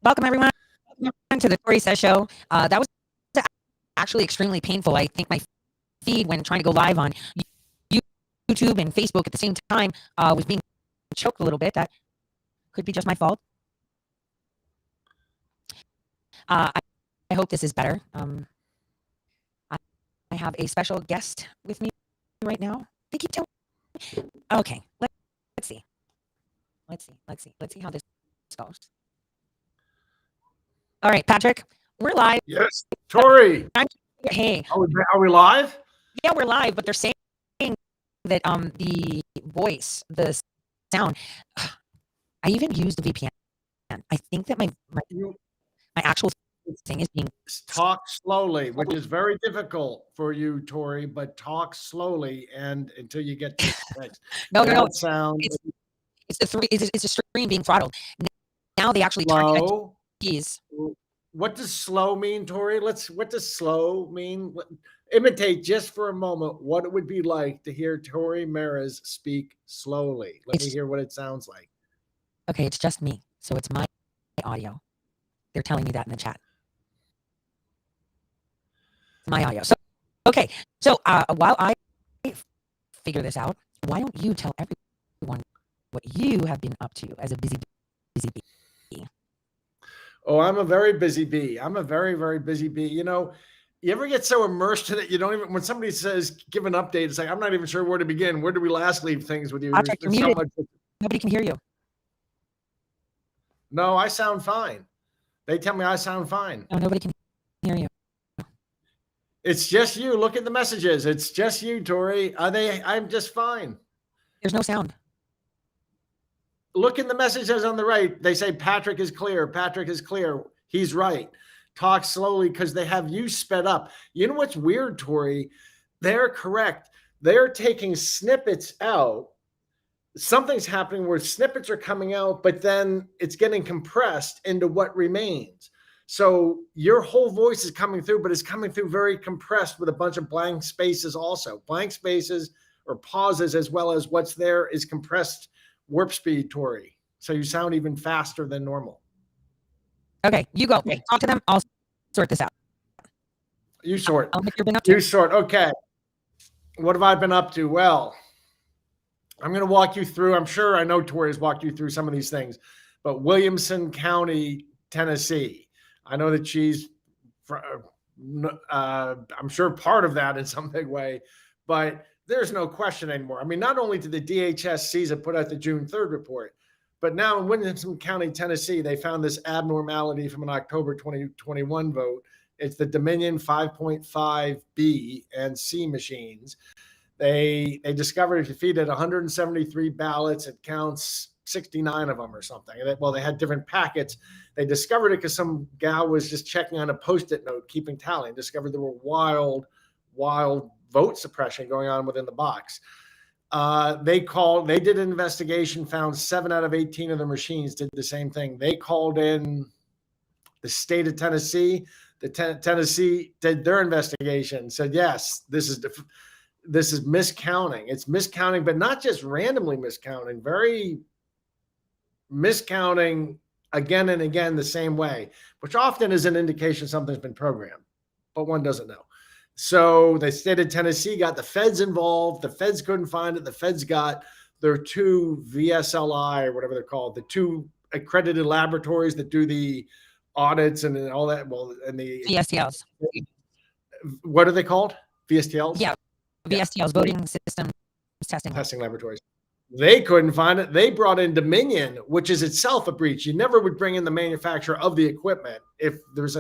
Welcome, everyone, to the Tori Says Show. That was actually extremely painful. I think my feed, when trying to go live on YouTube and Facebook at the same time, was being choked a little bit. That could be just my fault. I hope this is better. I have a special guest with me right now. They keep telling me. Okay, let's see. Let's see how this goes. All right, Patrick, we're live. Yes, Tori. Hey, are we live? Yeah, we're live, but they're saying that the voice, the sound. I even used the VPN. I think that my actual thing is being talk slowly, which is very difficult for you, Tori. But talk slowly and until you get to the text. no. Sound. It's the stream being throttled. Now they actually slow. Keys. What does slow mean, Tori? What does slow mean? Imitate just for a moment what it would be like to hear Tori Meras speak slowly. Let me hear what it sounds like. Okay, it's just me, so it's my audio. They're telling me that in the chat. My audio. So, okay. So while I figure this out, why don't you tell everyone what you have been up to as a busy bee? Oh, I'm a very busy bee. I'm a very, very busy bee. You know, you ever get so immersed in it, you don't even, when somebody says, give an update, it's like, I'm not even sure where to begin. Where do we last leave things with you? Patrick, you're muted. Nobody can hear you. No, I sound fine. They tell me I sound fine. No, nobody can hear you. It's just you. Look at the messages. It's just you, Tori. I'm just fine. There's no sound. Look in the messages on the right. They say Patrick is clear. Patrick is clear. He's right. Talk slowly because they have you sped up. You know what's weird, Tori? They're correct. They're taking snippets out. Something's happening where snippets are coming out, but then it's getting compressed into what remains. So your whole voice is coming through, but it's coming through very compressed with a bunch of blank spaces also. Blank spaces or pauses, as well as what's there is compressed warp speed, Tori. So you sound even faster than normal. Okay, you go. Okay, talk to them. I'll sort this out. You sort. You've been up to. You sort. Okay. What have I been up to? Well, I'm going to walk you through. I'm sure I know Tori has walked you through some of these things, but Williamson County, Tennessee. I know that she's, I'm sure, part of that in some big way, but there's no question anymore. I mean, not only did the DHS CISA put out the June 3rd report, but now in Williamson County, Tennessee, they found this abnormality from an October 2021 vote. It's the Dominion 5.5 B and C machines. They discovered if you feed it 173 ballots, it counts 69 of them or something. Well, they had different packets. They discovered it because some gal was just checking on a Post-it note, keeping tally, and discovered there were wild vote suppression going on within the box. They did an investigation, found 7 out of 18 of the machines did the same thing. They called in the state of Tennessee. Tennessee did their investigation, said, yes, this is miscounting. It's miscounting, but not just randomly miscounting, very miscounting again and again the same way, which often is an indication something's been programmed, but one doesn't know. So the state of Tennessee got the feds involved. The feds couldn't find it. The feds got their 2 VSLI or whatever they're called, the 2 accredited laboratories that do the audits and all that. Well, and the VSTLs. What are they called? VSTLs? Yeah. VSTLs, voting system testing laboratories. They couldn't find it. They brought in Dominion, which is itself a breach. You never would bring in the manufacturer of the equipment if there's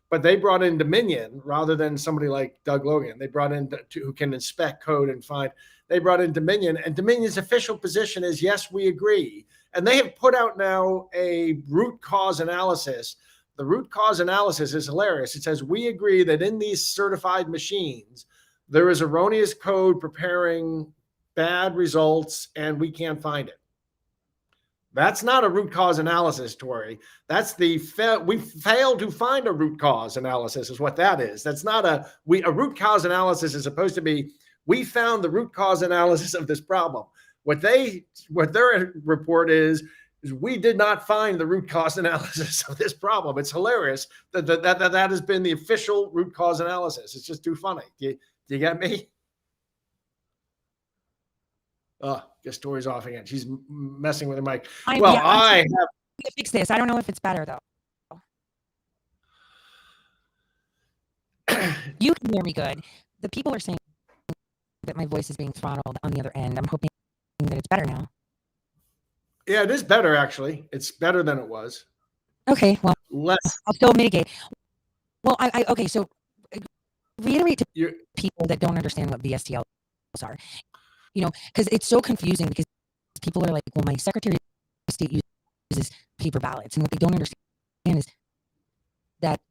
but they brought in Dominion rather than somebody like Doug Logan. They brought in who can inspect code and find. They brought in Dominion, and Dominion's official position is, yes, we agree. And they have put out now a root cause analysis. The root cause analysis is hilarious. It says, we agree that in these certified machines, there is erroneous code preparing bad results, and we can't find it. That's not a root cause analysis, Tori. That's we failed to find a root cause analysis is what that is. That's not a root cause analysis is supposed to be, we found the root cause analysis of this problem. What their report is, is we did not find the root cause analysis of this problem. It's hilarious that has been the official root cause analysis. It's just too funny. Do you get me? Oh, guess Tori's off again. She's messing with her mic. I'm trying to fix this. I don't know if it's better though. You can hear me good. The people are saying that my voice is being throttled on the other end. I'm hoping that it's better now. Yeah, it is better actually. It's better than it was. Okay, well, less. I'll still mitigate. Well, okay. So reiterate to people that don't understand what VSTLs are. Because it's so confusing because people are like, well, my Secretary of State uses paper ballots. And what they don't understand is that,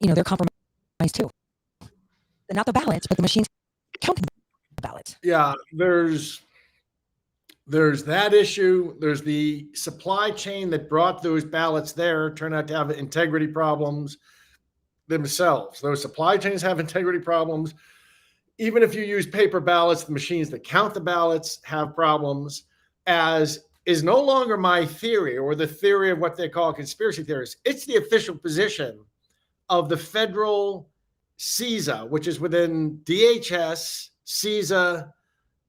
they're compromised too. They're not the ballots, but the machines counting the ballots. Yeah, there's that issue. There's the supply chain that brought those ballots there turned out to have integrity problems themselves. Those supply chains have integrity problems. Even if you use paper ballots, the machines that count the ballots have problems, as is no longer my theory or the theory of what they call conspiracy theories. It's the official position of the federal CISA, which is within DHS, CISA.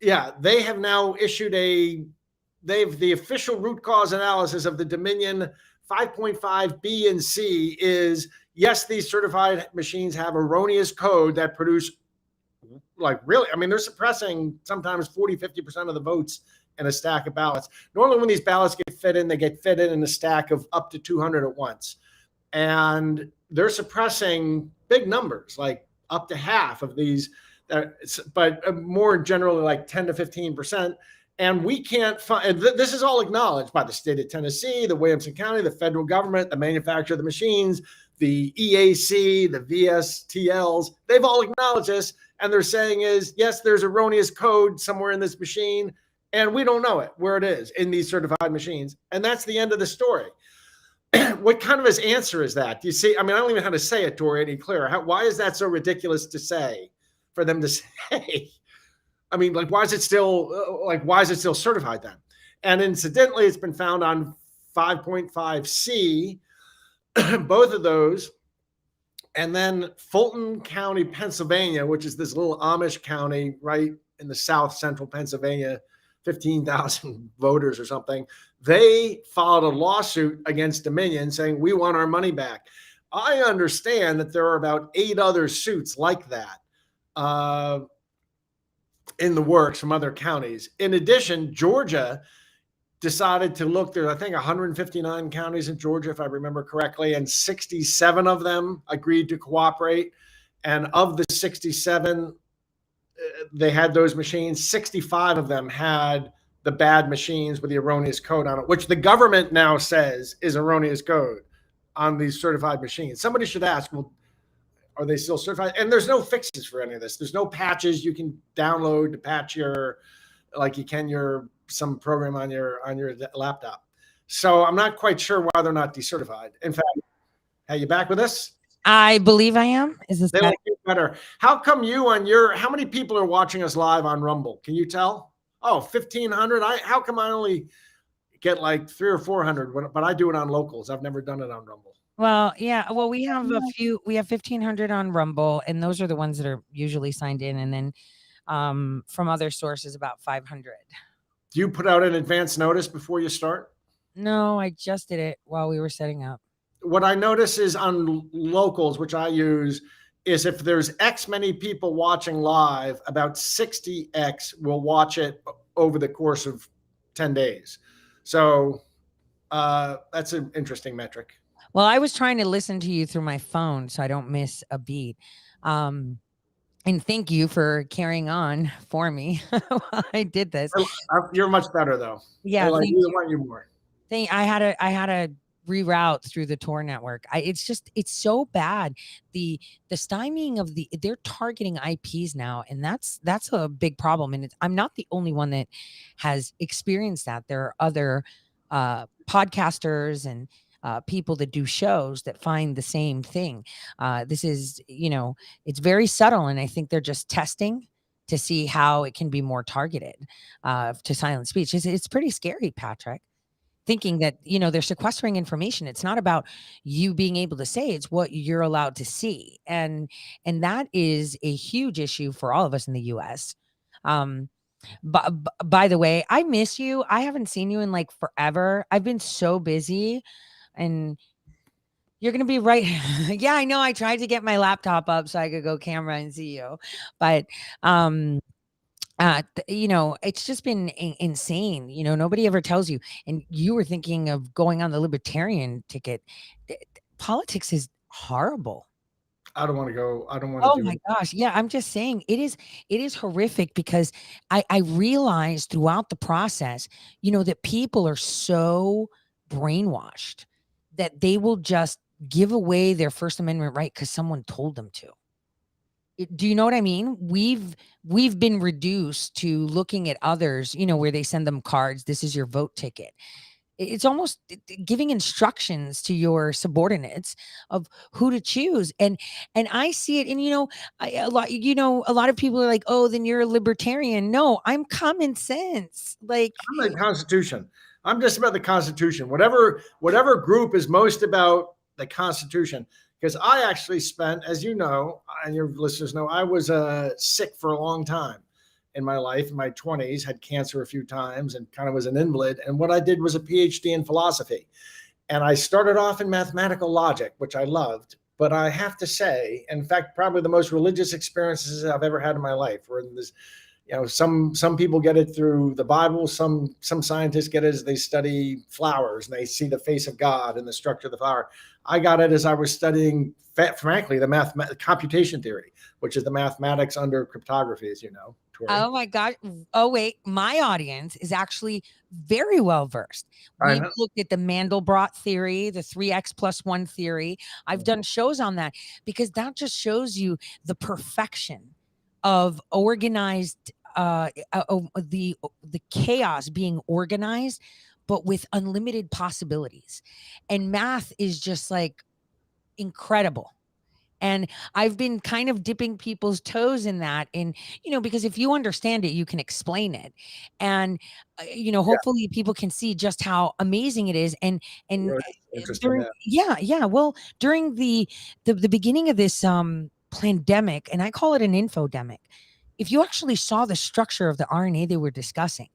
Yeah, they have now issued the official root cause analysis of the Dominion 5.5 B and C is, yes, these certified machines have erroneous code that produce they're suppressing sometimes 40, 50% of the votes in a stack of ballots. Normally when these ballots get fit in, they get fit in a stack of up to 200 at once. And they're suppressing big numbers, like up to half of these, but more generally like 10 to 15%. And we can't find, this is all acknowledged by the state of Tennessee, the Williamson County, the federal government, the manufacturer of the machines, the EAC, the VSTLs, they've all acknowledged this. And they're saying is, yes, there's erroneous code somewhere in this machine, and we don't know it, where it is in these certified machines. And that's the end of the story. What kind of an answer is that? Do you see? I mean, I don't even know how to say it, Tori, any clearer. Why is that so ridiculous to say, for them to say? I mean, why is it still certified then? And incidentally, it's been found on 5.5C, both of those. And then Fulton County, Pennsylvania, which is this little Amish county right in the south central Pennsylvania, 15,000 voters or something. They filed a lawsuit against Dominion saying, we want our money back. I understand that there are about 8 other suits like that in the works from other counties. In addition, Georgia decided to look. There's, I think, 159 counties in Georgia, if I remember correctly, and 67 of them agreed to cooperate. And of the 67, they had those machines. 65 of them had the bad machines with the erroneous code on it, which the government now says is erroneous code on these certified machines. Somebody should ask, well, are they still certified? And there's no fixes for any of this. There's no patches you can download to patch some program on your laptop. So I'm not quite sure why they're not decertified. In fact, are you back with us? I believe I am. Is this better? How come how many people are watching us live on Rumble? Can you tell? Oh, 1,500. How come I only get like 300 or 400, but I do it on locals? I've never done it on Rumble. Well, yeah. Well, we have we have 1,500 on Rumble, and those are the ones that are usually signed in. And then from other sources, about 500. Do you put out an advance notice before you start? No, I just did it while we were setting up. What I notice is on locals, which I use, is if there's X many people watching live, about 60X will watch it over the course of 10 days. So that's an interesting metric. Well, I was trying to listen to you through my phone so I don't miss a beat. And thank you for carrying on for me while I did this. You're much better though. Yeah, I want you more. I had a reroute through the Tor network. It's so bad. The stymieing of they're targeting IPs now, and that's a big problem. And I'm not the only one that has experienced that. There are other podcasters and people that do shows that find the same thing. This is, it's very subtle, and I think they're just testing to see how it can be more targeted to silent speech. It's pretty scary, Patrick. thinking that, they're sequestering information. It's not about you being able to say, it's what you're allowed to see. And that is a huge issue for all of us in the US. Um, but by the way, I miss you. I haven't seen you in like forever. I've been so busy, and you're gonna be right. Yeah, I know. I tried to get my laptop up so I could go camera and see you, but um, it's just been insane. Nobody ever tells you. And you were thinking of going on the libertarian ticket. Politics is horrible. I don't want to go. I don't want to Oh do my it. gosh. Yeah, I'm just saying it is horrific because I realized throughout the process, that people are so brainwashed that they will just give away their First Amendment right because someone told them to. Do you know what I mean? We've been reduced to looking at others, where they send them cards. This is your vote ticket. It's almost giving instructions to your subordinates of who to choose. And I see it. And a lot of people are like, oh, then you're a libertarian. No, I'm common sense. Like, I'm the Constitution. I'm just about the Constitution. Whatever group is most about the Constitution. Because I actually spent, as you know, and your listeners know, I was sick for a long time in my life, in my 20s, had cancer a few times, and kind of was an invalid. And what I did was a PhD in philosophy. And I started off in mathematical logic, which I loved. But I have to say, in fact, probably the most religious experiences I've ever had in my life were in this. Some people get it through the Bible. Some scientists get it as they study flowers and they see the face of God and the structure of the flower. I got it as I was studying, frankly, the computation theory, which is the mathematics under cryptography, as you know, Tori. oh my God. Oh, wait. My audience is actually very well versed. I We've know. looked at the Mandelbrot theory, the 3x plus 1 theory. I've done shows on that because that just shows you the perfection of organized, the chaos being organized, but with unlimited possibilities. And math is just like incredible. And I've been kind of dipping people's toes in that. And, because if you understand it, you can explain it. And, Yeah, hopefully people can see just how amazing it is. And really interesting. during, Yeah. yeah, yeah. Well, during the beginning of this pandemic, and I call it an infodemic, if you actually saw the structure of the RNA they were discussing,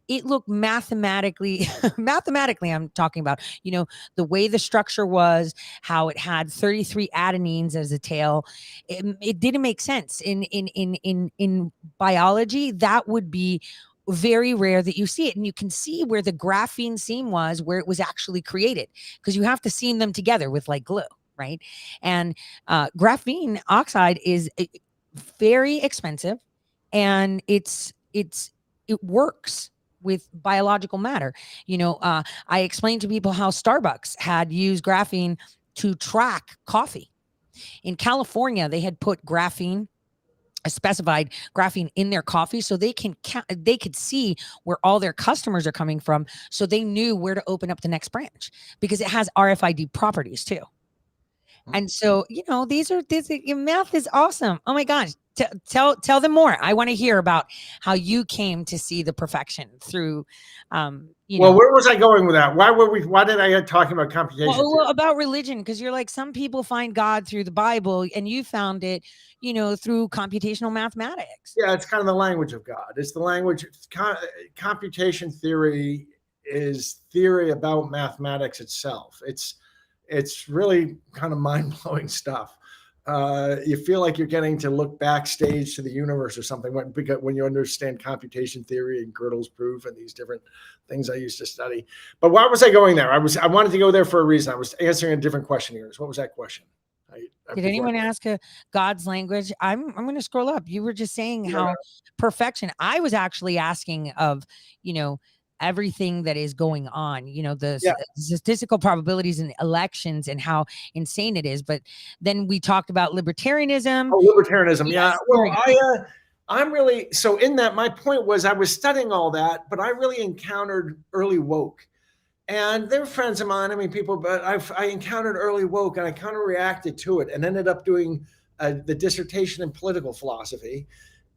it looked mathematically mathematically, I'm talking about, the way the structure was, how it had 33 adenines as a tail. It didn't make sense in biology. That would be very rare that you see it. And you can see where the graphene seam was, where it was actually created, because you have to seam them together with like glue, right? And graphene oxide is very expensive, and it works with biological matter. I explained to people how Starbucks had used graphene to track coffee. In California, they had put graphene, a specified graphene, in their coffee so they could see where all their customers are coming from, so they knew where to open up the next branch, because it has RFID properties too. And so, your math is awesome. Oh my gosh. Tell them more. I want to hear about how you came to see the perfection through, Well, where was I going with that? Why did I get talking about computation theory? about religion, because you're like, some people find God through the Bible, and you found it, through computational mathematics. Yeah, it's kind of the language of God. It's the language. Computation theory is theory about mathematics itself. It's really kind of mind blowing stuff. You feel like you're getting to look backstage to the universe or something when you understand computation theory and Gödel's proof and these different things I used to study. But why was I going there? I wanted to go there for a reason. I was answering a different question here. What was that question? Did anyone ask God's language? I'm going to scroll up. You were just saying how perfection. I was actually asking of, everything that is going on, statistical probabilities in elections and how insane it is. But then we talked about libertarianism. Oh, libertarianism. Yes, Yeah. Well, I'm really, so in that, my point was I was studying all that, but I really encountered early woke. And they're friends of mine. I mean, people, but I encountered early woke, and I kind of reacted to it and ended up doing the dissertation in political philosophy,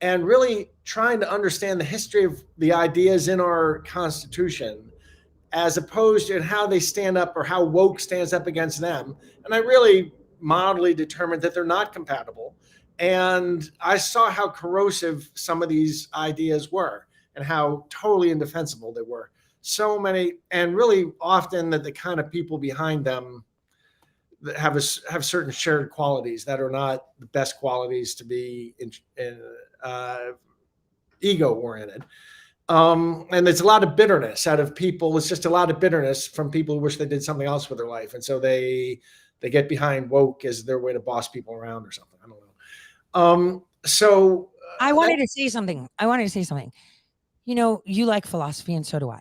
and really trying to understand the history of the ideas in our Constitution as opposed to how they stand up or how woke stands up against them. And I really mildly determined that they're not compatible. And I saw how corrosive some of these ideas were and how totally indefensible they were. So many, and really often that the kind of people behind them that have certain shared qualities that are not the best qualities to be ego oriented. And there's a lot of bitterness out of people. It's just a lot of bitterness from people who wish they did something else with their life, and so they get behind woke as their way to boss people around or something. I don't know. I wanted to say something. You like philosophy, and so do I.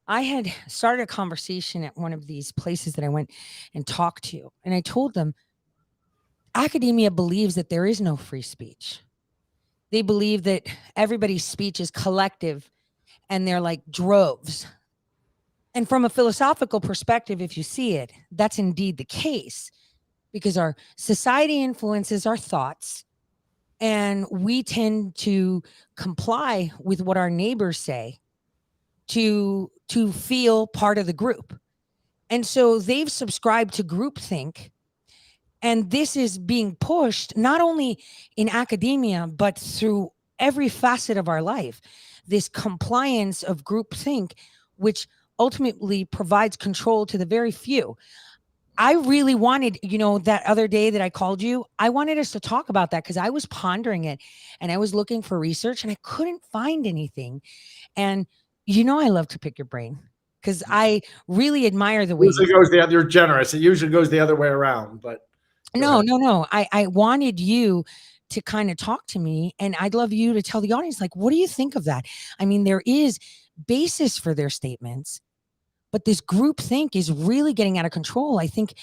I had started a conversation at one of these places that I went and talked to, and I told them academia believes that there is no free speech. They believe that everybody's speech is collective and they're like droves. And from a philosophical perspective, if you see it, that's indeed the case because our society influences our thoughts and we tend to comply with what our neighbors say to feel part of the group. And so they've subscribed to groupthink. And this is being pushed not only in academia, but through every facet of our life. This compliance of groupthink, which ultimately provides control to the very few. I really wanted, that other day that I called you, I wanted us to talk about that because I was pondering it and I was looking for research and I couldn't find anything. And I love to pick your brain because I really admire the way you're generous. It usually goes the other way around, but no. I wanted you to kind of talk to me and I'd love you to tell the audience, like, what do you think of that? I mean, there is basis for their statements, but this group think is really getting out of control. I think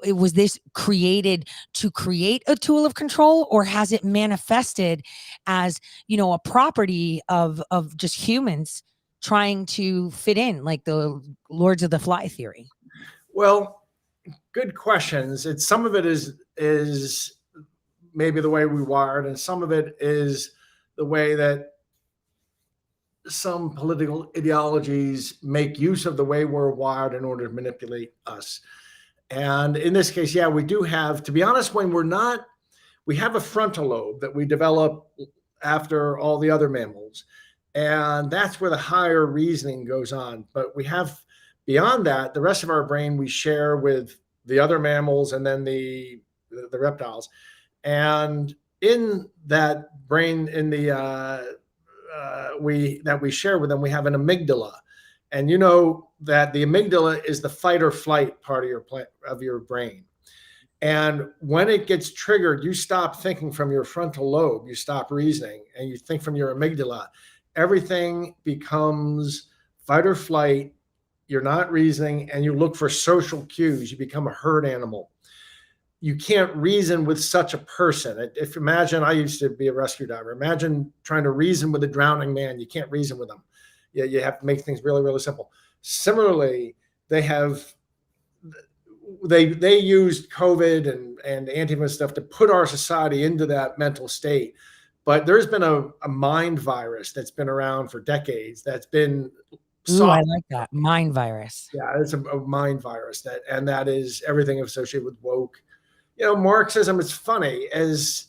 it was this created to create a tool of control, or has it manifested as, a property of just humans trying to fit in, like the Lords of the Fly theory? Well, good questions. Some of it is maybe the way we wired, and some of it is the way that some political ideologies make use of the way we're wired in order to manipulate us. And in this case, yeah, we do have, to be honest, we have a frontal lobe that we develop after all the other mammals. And that's where the higher reasoning goes on. But we have, beyond that, the rest of our brain we share with the other mammals and then the reptiles. And in that brain, in the that we share with them, we have an amygdala, and you know that the amygdala is the fight or flight part of your brain. And when it gets triggered, you stop thinking from your frontal lobe, you stop reasoning, and you think from your amygdala. Everything becomes fight or flight. You're not reasoning, and you look for social cues. You become a herd animal. You can't reason with such a person. If imagine, I used to be a rescue diver. Imagine trying to reason with a drowning man. You can't reason with them. You have to make things really, really simple. Similarly, they used COVID and anti-vax stuff to put our society into that mental state. But there's been a mind virus that's been around for decades. That's been Ooh, I like that. Mind virus. Yeah, it's a mind virus that is everything associated with woke. Marxism, it's funny, as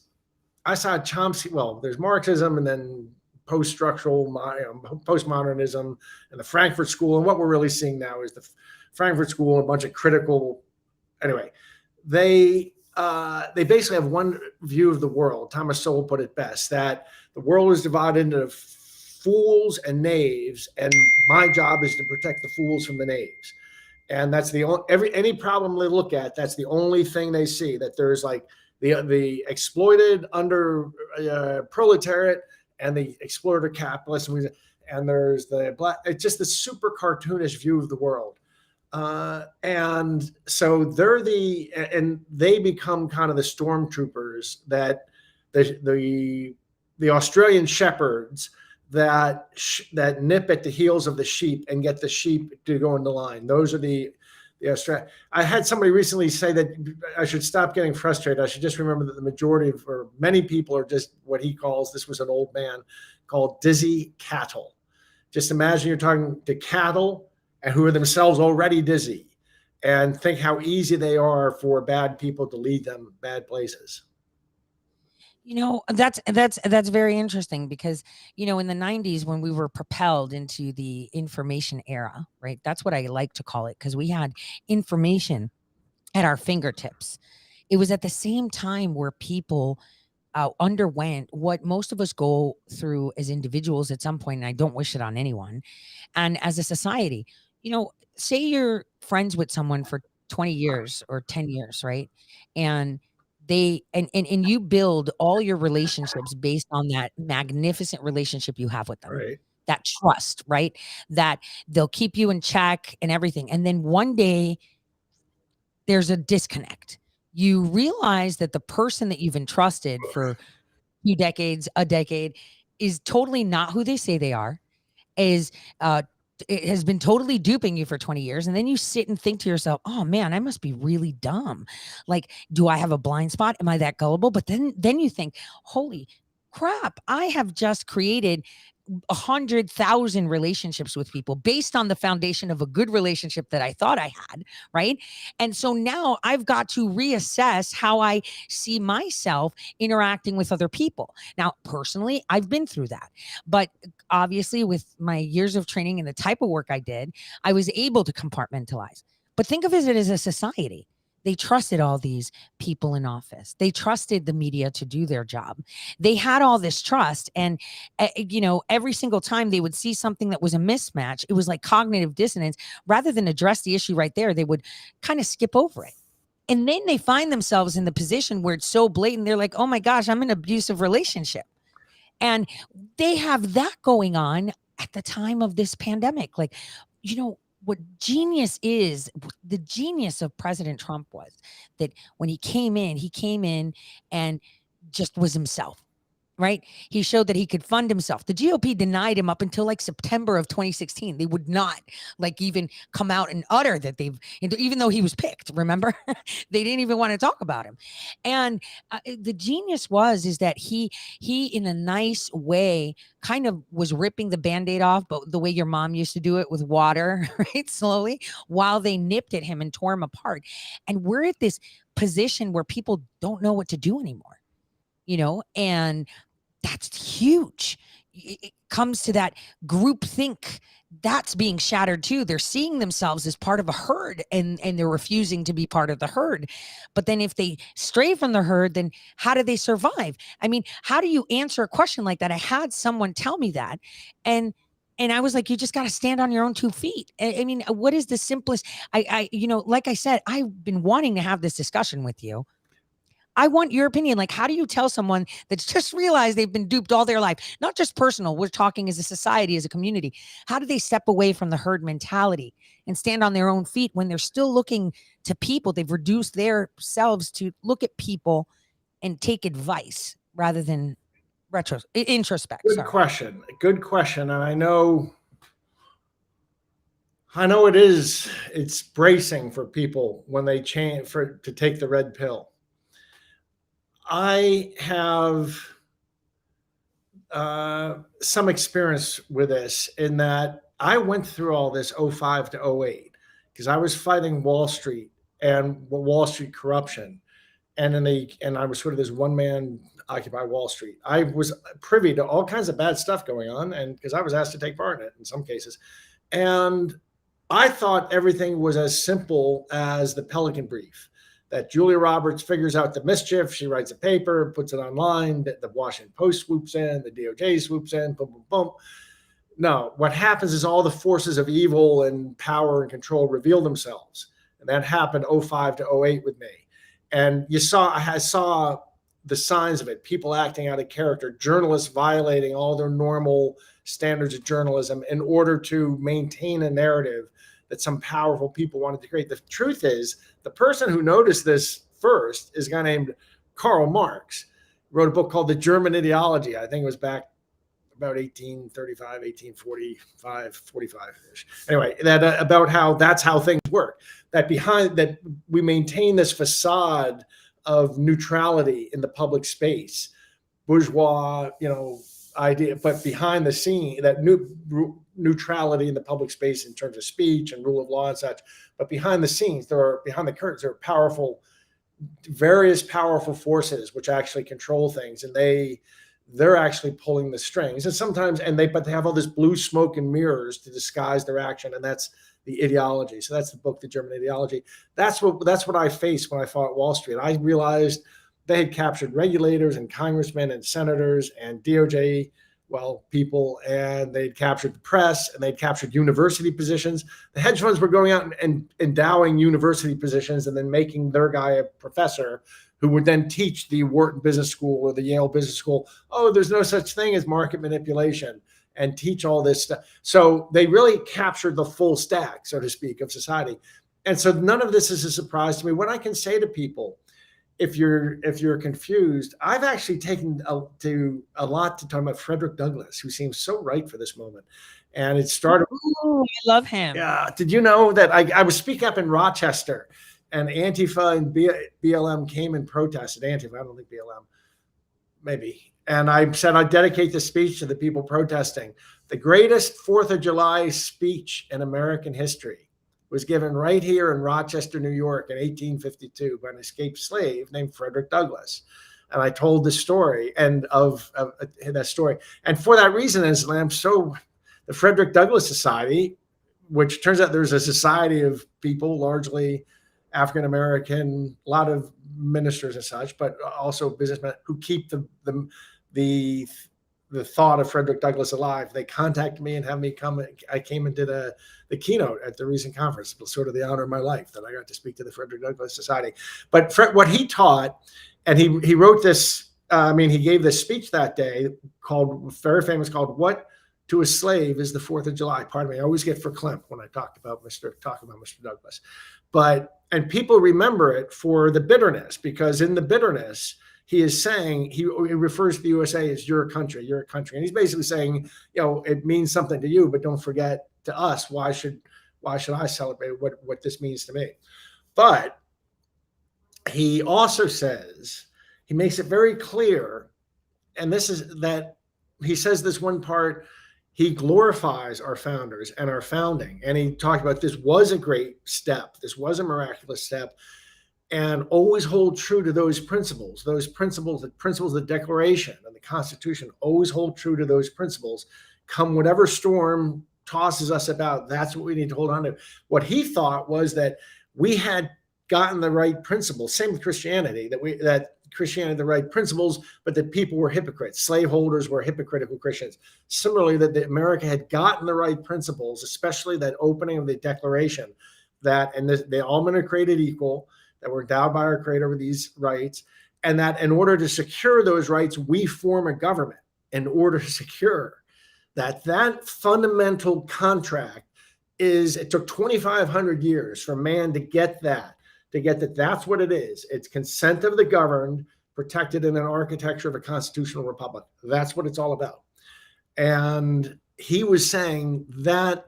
I saw Chomsky, well, there's Marxism and then post-structural, postmodernism and the Frankfurt School. And what we're really seeing now is the Frankfurt School and a bunch of critical, anyway, they basically have one view of the world. Thomas Sowell put it best, that the world is divided into fools and knaves, and my job is to protect the fools from the knaves. And that's the only, any problem they look at, that's the only thing they see, that there's like the exploited under proletariat and the exploiter capitalist, and there's the black. It's just the super cartoonish view of the world. And so they become kind of the stormtroopers that the Australian shepherds that nip at the heels of the sheep and get the sheep to go into line. Those are the Australian. I had somebody recently say that I should stop getting frustrated. I should just remember that the majority of, or many people, are just what he calls, this was an old man, called dizzy cattle. Just imagine you're talking to cattle and who are themselves already dizzy, and think how easy they are for bad people to lead them bad places. That's very interesting because in the 90s when we were propelled into the information era, right? That's what I like to call it because we had information at our fingertips. It was at the same time where people underwent what most of us go through as individuals at some point, and I don't wish it on anyone. And as a society, say you're friends with someone for 20 years or 10 years, right? And and you build all your relationships based on that magnificent relationship you have with them. Right. That trust, right? That they'll keep you in check and everything. And then one day there's a disconnect. You realize that the person that you've entrusted for 2 decades, a decade, is totally not who they say they are, is, uh, it has been totally duping you for 20 years, and then you sit and think to yourself, "Oh, man, I must be really dumb. Like, do I have a blind spot? Am I that gullible?" But then you think, "Holy crap, I have just created 100,000 relationships with people based on the foundation of a good relationship that I thought I had, right? And so now I've got to reassess how I see myself interacting with other people. Now, personally, I've been through that. But obviously, with my years of training and the type of work I did, I was able to compartmentalize. But think of it as a society. They trusted all these people in office. They trusted the media to do their job. They had all this trust. And every single time they would see something that was a mismatch, it was like cognitive dissonance. Rather than address the issue right there, they would kind of skip over it. And then they find themselves in the position where it's so blatant. They're like, oh my gosh, I'm in an abusive relationship. And they have that going on at the time of this pandemic. Like, what genius is, the genius of President Trump was that when he came in and just was himself, right? He showed that he could fund himself. The GOP denied him up until like September of 2016. They would not like even come out and utter that even though he was picked, remember? They didn't even want to talk about him. And the genius is that he in a nice way kind of was ripping the Band-Aid off, but the way your mom used to do it with water, right? Slowly, while they nipped at him and tore him apart. And we're at this position where people don't know what to do anymore, and that's huge. It comes to that group think that's being shattered too. They're seeing themselves as part of a herd and they're refusing to be part of the herd. But then if they stray from the herd, then how do they survive? I mean, how do you answer a question like that? I had someone tell me that and I was like, you just got to stand on your own 2 feet. I mean, what is the simplest? Like I said, I've been wanting to have this discussion with you. I want your opinion. Like, how do you tell someone that's just realized they've been duped all their life? Not just personal, we're talking as a society, as a community. How do they step away from the herd mentality and stand on their own feet when they're still looking to people? They've reduced their selves to look at people and take advice rather than introspect. Good Sorry. question. Good question. And I know it's bracing for people when they change to take the red pill. I have some experience with this in that I went through all this 05 to 08 because I was fighting Wall Street and Wall Street corruption. And I was sort of this one man Occupy Wall Street. I was privy to all kinds of bad stuff going on, and because I was asked to take part in it in some cases. And I thought everything was as simple as the Pelican Brief, that Julia Roberts figures out the mischief. She writes a paper, puts it online, the Washington Post swoops in, the DOJ swoops in, boom, boom, boom. No, what happens is all the forces of evil and power and control reveal themselves. And that happened 05 to 08 with me. And I saw the signs of it, people acting out of character, journalists violating all their normal standards of journalism in order to maintain a narrative that some powerful people wanted to create. The truth is, the person who noticed this first is a guy named Karl Marx. He wrote a book called The German Ideology. I think it was back about 1835, 1845, 45-ish. Anyway, about how that's how things work. That we maintain this facade of neutrality in the public space, bourgeois, idea, but behind the scene, that new neutrality in the public space in terms of speech and rule of law and such. But behind the scenes, behind the curtains, there are various powerful forces which actually control things, and they're actually pulling the strings. And sometimes, but they have all this blue smoke and mirrors to disguise their action, and that's the ideology. So that's the book, The German Ideology. That's what I faced when I fought Wall Street. I realized they had captured regulators and congressmen and senators and DOJ people, and they'd captured the press, and they'd captured university positions. The hedge funds were going out and endowing university positions and then making their guy a professor who would then teach the Wharton Business School or the Yale Business School, oh, there's no such thing as market manipulation, and teach all this stuff. So they really captured the full stack, so to speak, of society. And so none of this is a surprise to me. What I can say to people, if you're confused, I've actually taken a lot to talk about Frederick Douglass, who seems so right for this moment. And it started. Ooh, I love him. Yeah. Did you know that I was speaking up in Rochester, and Antifa and BLM came and protested? Antifa, I don't think BLM, maybe. And I said I'd dedicate the speech to the people protesting. The greatest 4th of July speech in American history was given right here in Rochester, New York in 1852 by an escaped slave named Frederick Douglass. And I told the story of that story. And for that reason, the Frederick Douglass Society, which turns out there's a society of people, largely African-American, a lot of ministers and such, but also businessmen who keep the thought of Frederick Douglass alive. They contacted me and have me come. I came and did the keynote at the recent conference. It was sort of the honor of my life that I got to speak to the Frederick Douglass Society. But what he taught, and he wrote this, he gave this speech that day very famous, called "What to a Slave is the 4th of July." Pardon me, I always get verklempt when I talk about Mr. Douglass. And people remember it for the bitterness, because in the bitterness, he is saying, he refers to the USA as your country. And he's basically saying, it means something to you, but don't forget to us. Why should I celebrate what this means to me? But he also says, he makes it very clear, and this is that he says this one part, he glorifies our founders and our founding. And he talked about this was a great step. This was a miraculous step. And always hold true to those principles, of the Declaration and the Constitution. Always hold true to those principles. Come whatever storm tosses us about, that's what we need to hold on to. What he thought was that we had gotten the right principles. Same with Christianity, that Christianity had the right principles, but that people were hypocrites. Slaveholders were hypocritical Christians. Similarly, that America had gotten the right principles, especially that opening of the Declaration, they all men are created equal, that we're endowed by our Creator with these rights, and that in order to secure those rights, we form a government in order to secure that fundamental contract it took 2,500 years for man to get that that's what it is. It's consent of the governed, protected in an architecture of a constitutional republic. That's what it's all about. And he was saying that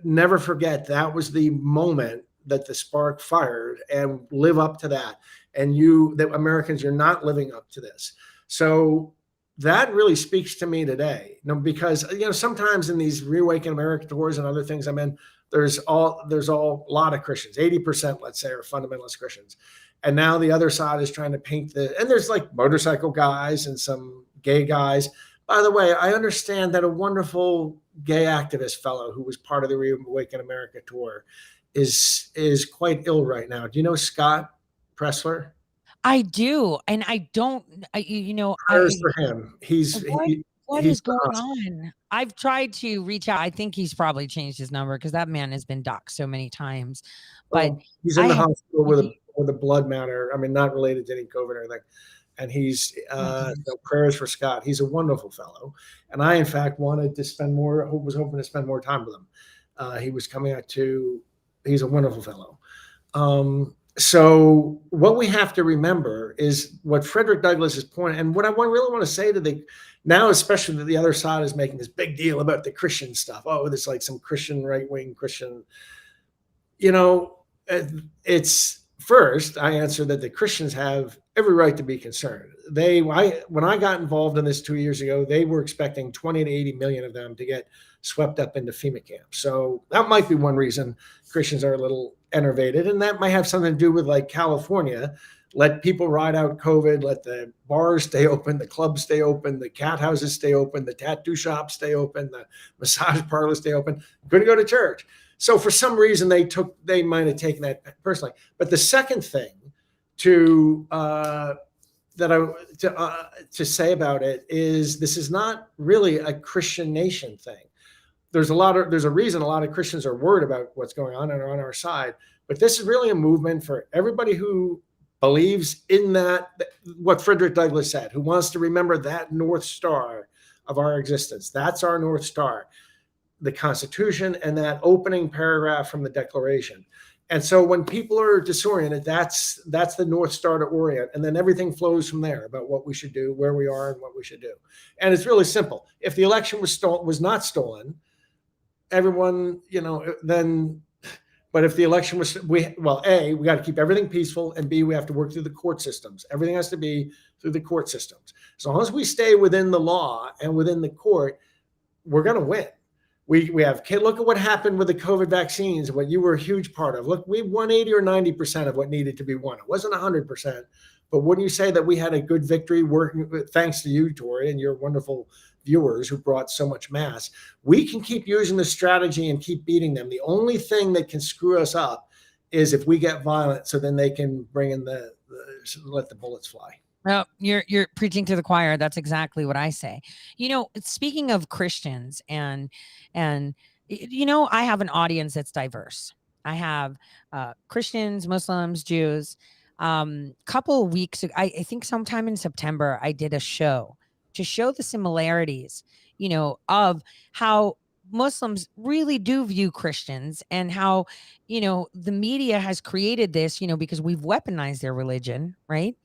never forget, that was the moment that the spark fired, and live up to that. And that Americans, you're not living up to this. So that really speaks to me today, because sometimes in these Reawaken America tours and other things I'm in, there's a lot of Christians, 80%, let's say, are fundamentalist Christians. And now the other side is trying to paint and there's like motorcycle guys and some gay guys. By the way, I understand that a wonderful gay activist fellow who was part of the Reawaken America tour is quite ill right now. Do you know Scott Pressler? I do, and I don't. Prayers for him. What is going on? I've tried to reach out. I think he's probably changed his number, because that man has been doxxed so many times. But he's in the hospital with a blood matter. I mean, not related to any COVID or anything. And he's prayers for Scott. He's a wonderful fellow, and I, in fact, was hoping to spend more time with him. He was coming out to. He's a wonderful fellow. So what we have to remember is what Frederick Douglass is pointing, and what I really want to say to now, especially that the other side is making this big deal about the Christian stuff. Oh, it's like some Christian, right-wing Christian. It's first, I answer that the Christians have, every right to be concerned. When I got involved in this 2 years ago, they were expecting 20 to 80 million of them to get swept up into FEMA camps. So that might be one reason Christians are a little enervated, and that might have something to do with like California. Let people ride out COVID. Let the bars stay open, the clubs stay open, the cat houses stay open, the tattoo shops stay open, the massage parlors stay open. Couldn't go to church. So for some reason they might have taken that personally. But the second thing to that I to say about it is this is not really a Christian nation thing. There's a reason a lot of Christians are worried about what's going on and are on our side. But this is really a movement for everybody who believes in that, what Frederick Douglass said, who wants to remember that North Star of our existence. That's our North Star, the Constitution and that opening paragraph from the Declaration. And so when people are disoriented, that's the North Star to orient. And then everything flows from there about what we should do, where we are, and what we should do. And it's really simple. If the election was not stolen, everyone, then, but if the election was, A, we got to keep everything peaceful, and B, we have to work through the court systems. Everything has to be through the court systems. As long as we stay within the law and within the court, we're going to win. We have, look at what happened with the COVID vaccines, what you were a huge part of. Look, we won 80 or 90% of what needed to be won. It wasn't 100%, but wouldn't you say that we had a good victory working, thanks to you, Tori, and your wonderful viewers who brought so much mass? We can keep using the strategy and keep beating them. The only thing that can screw us up is if we get violent, so then they can bring in let the bullets fly. Well, you're preaching to the choir. That's exactly what I say. Speaking of Christians and I have an audience that's diverse. I have Christians, Muslims, Jews. Couple of weeks ago, I think sometime in September, I did a show to show the similarities, of how Muslims really do view Christians, and how, the media has created this, because we've weaponized their religion, right?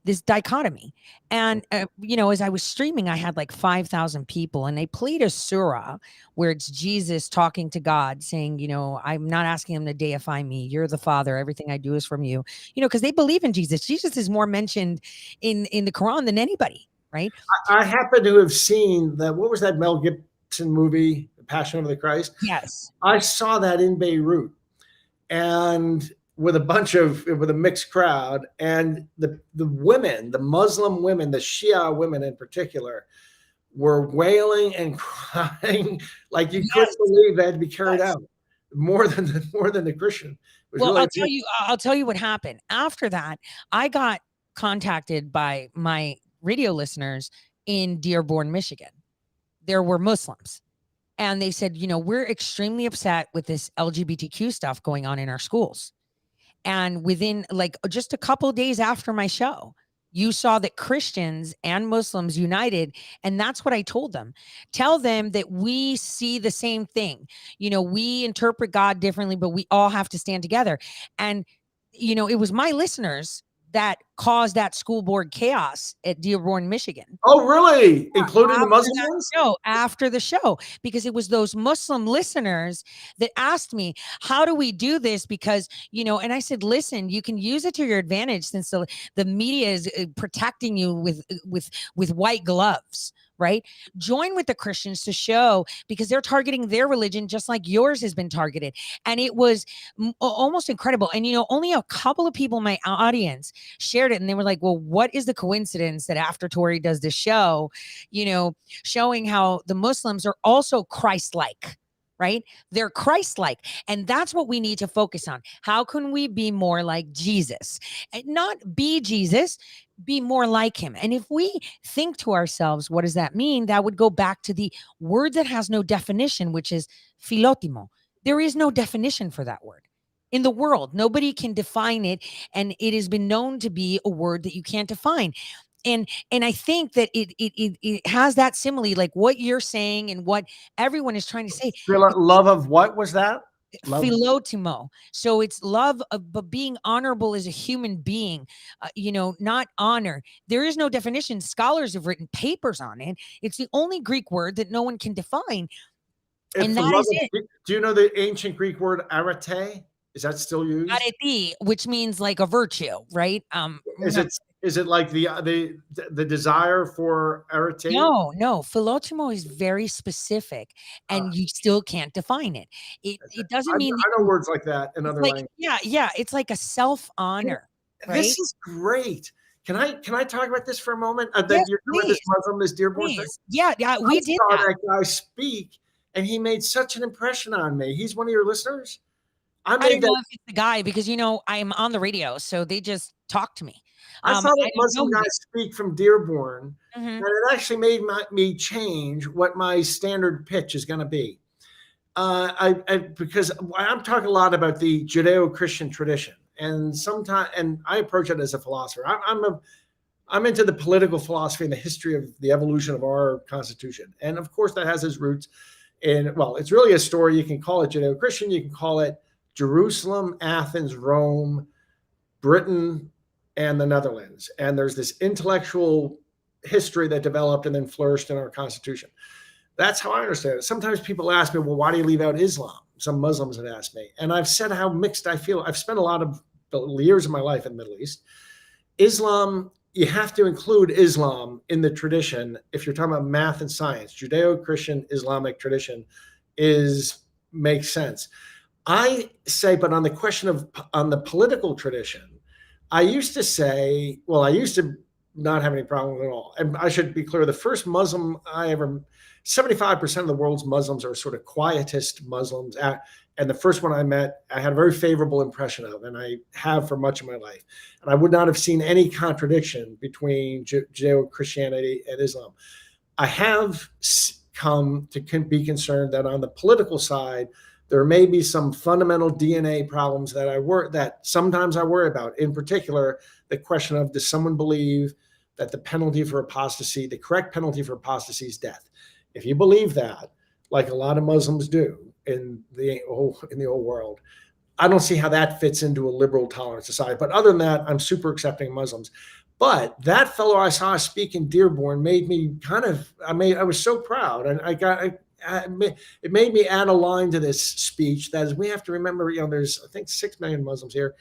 This dichotomy. And, as I was streaming, I had like 5,000 people, and they played a surah where it's Jesus talking to God saying, I'm not asking him to deify me. You're the Father. Everything I do is from you, because they believe in Jesus. Jesus is more mentioned in the Quran than anybody, right? I happen to have seen what was that Mel Gibson movie, The Passion of the Christ? Yes. I saw that in Beirut, and with a mixed crowd, and the women, the Muslim women, the Shia women in particular, were wailing and crying like you couldn't believe that had to be carried out more than the Christian. Well, really I'll tell you what happened. After that, I got contacted by my radio listeners in Dearborn, Michigan. There were Muslims. And they said, we're extremely upset with this LGBTQ stuff going on in our schools. And within just a couple of days after my show, you saw that Christians and Muslims united. And that's what I told them. Tell them that we see the same thing. We interpret God differently, but we all have to stand together. And, it was my listeners that caused that school board chaos at Dearborn, Michigan. Oh, really? Including the Muslim ones? After the show, because it was those Muslim listeners that asked me, how do we do this? Because, and I said, listen, you can use it to your advantage, since the media is protecting you with white gloves. Right? Join with the Christians to show, because they're targeting their religion just like yours has been targeted. And it was almost incredible. And, only a couple of people in my audience shared it. And they were like, well, what is the coincidence that after Tori does the show, showing how the Muslims are also Christ-like, right? They're Christ-like. And that's what we need to focus on. How can we be more like Jesus? And not be Jesus, be more like him. And if we think to ourselves, what does that mean? That would go back to the word that has no definition, which is Philotimo. There is no definition for that word in the world. Nobody can define it. And it has been known to be a word that you can't define. And I think that it has that simile, like what you're saying and what everyone is trying to say. Love of what was that? Philotimo. So it's love but being honorable as a human being, not honor. There is no definition. Scholars have written papers on it. It's the only Greek word that no one can define. And that is it. Do you know the ancient Greek word arete? Is that still used? Arete, which means like a virtue, right? Is Is it like the desire for arete? No, Philotimo is very specific, Uh, and you still can't define it. It doesn't mean that I know words like that in it's other like languages. yeah, it's like a self-honor, right? This is great. Can I talk about this for a moment? That Yes, you're talking about this please, Muslim, this Dearborn thing. please. Yeah, I we did saw that. that guy speak, and he made such an impression on me. He's one of your listeners. I I made don't know that. if it's the guy because I'm on the radio, so they just talk to me. I saw that I don't know Muslim who guy they speak from Dearborn, mhm. and it actually made me change what my standard pitch is going to be. Because I'm talking a lot about the Judeo-Christian tradition, and sometimes, and I approach it as a philosopher. I'm into the political philosophy and the history of the evolution of our Constitution, and of course that has its roots in, well, it's really a story. You can call it Judeo-Christian, you can call it Jerusalem, Athens, Rome, Britain, and the Netherlands, and there's this intellectual history that developed and then flourished in our Constitution. That's how I understand it. Sometimes people ask me, well, why do you leave out Islam? Some Muslims have asked me. And I've said how mixed I feel. I've spent a lot of years of my life in the Middle East. Islam, you have to include Islam in the tradition. If you're talking about math and science, Judeo-Christian Islamic tradition makes sense. I say, but on the question of, on the political tradition, I used to say, well, I used to not have any problem at all. And I should be clear, the first Muslim I ever, 75% of the world's Muslims are sort of quietist Muslims. And the first one I met, I had a very favorable impression of, and I have for much of my life. And I would not have seen any contradiction between Judeo-Christianity and Islam. I have come to be concerned that on the political side, there may be some fundamental DNA problems that sometimes I worry about. In particular, the question of, does someone believe that the penalty for apostasy, the correct penalty for apostasy, is death? If you believe that, like a lot of Muslims do in the old world, I don't see how that fits into a liberal, tolerant society. But other than that, I'm super accepting Muslims. But that fellow I saw speak in Dearborn made me I was so proud, and it made me add a line to this speech. That is, we have to remember, there's, I think, 6 million Muslims here,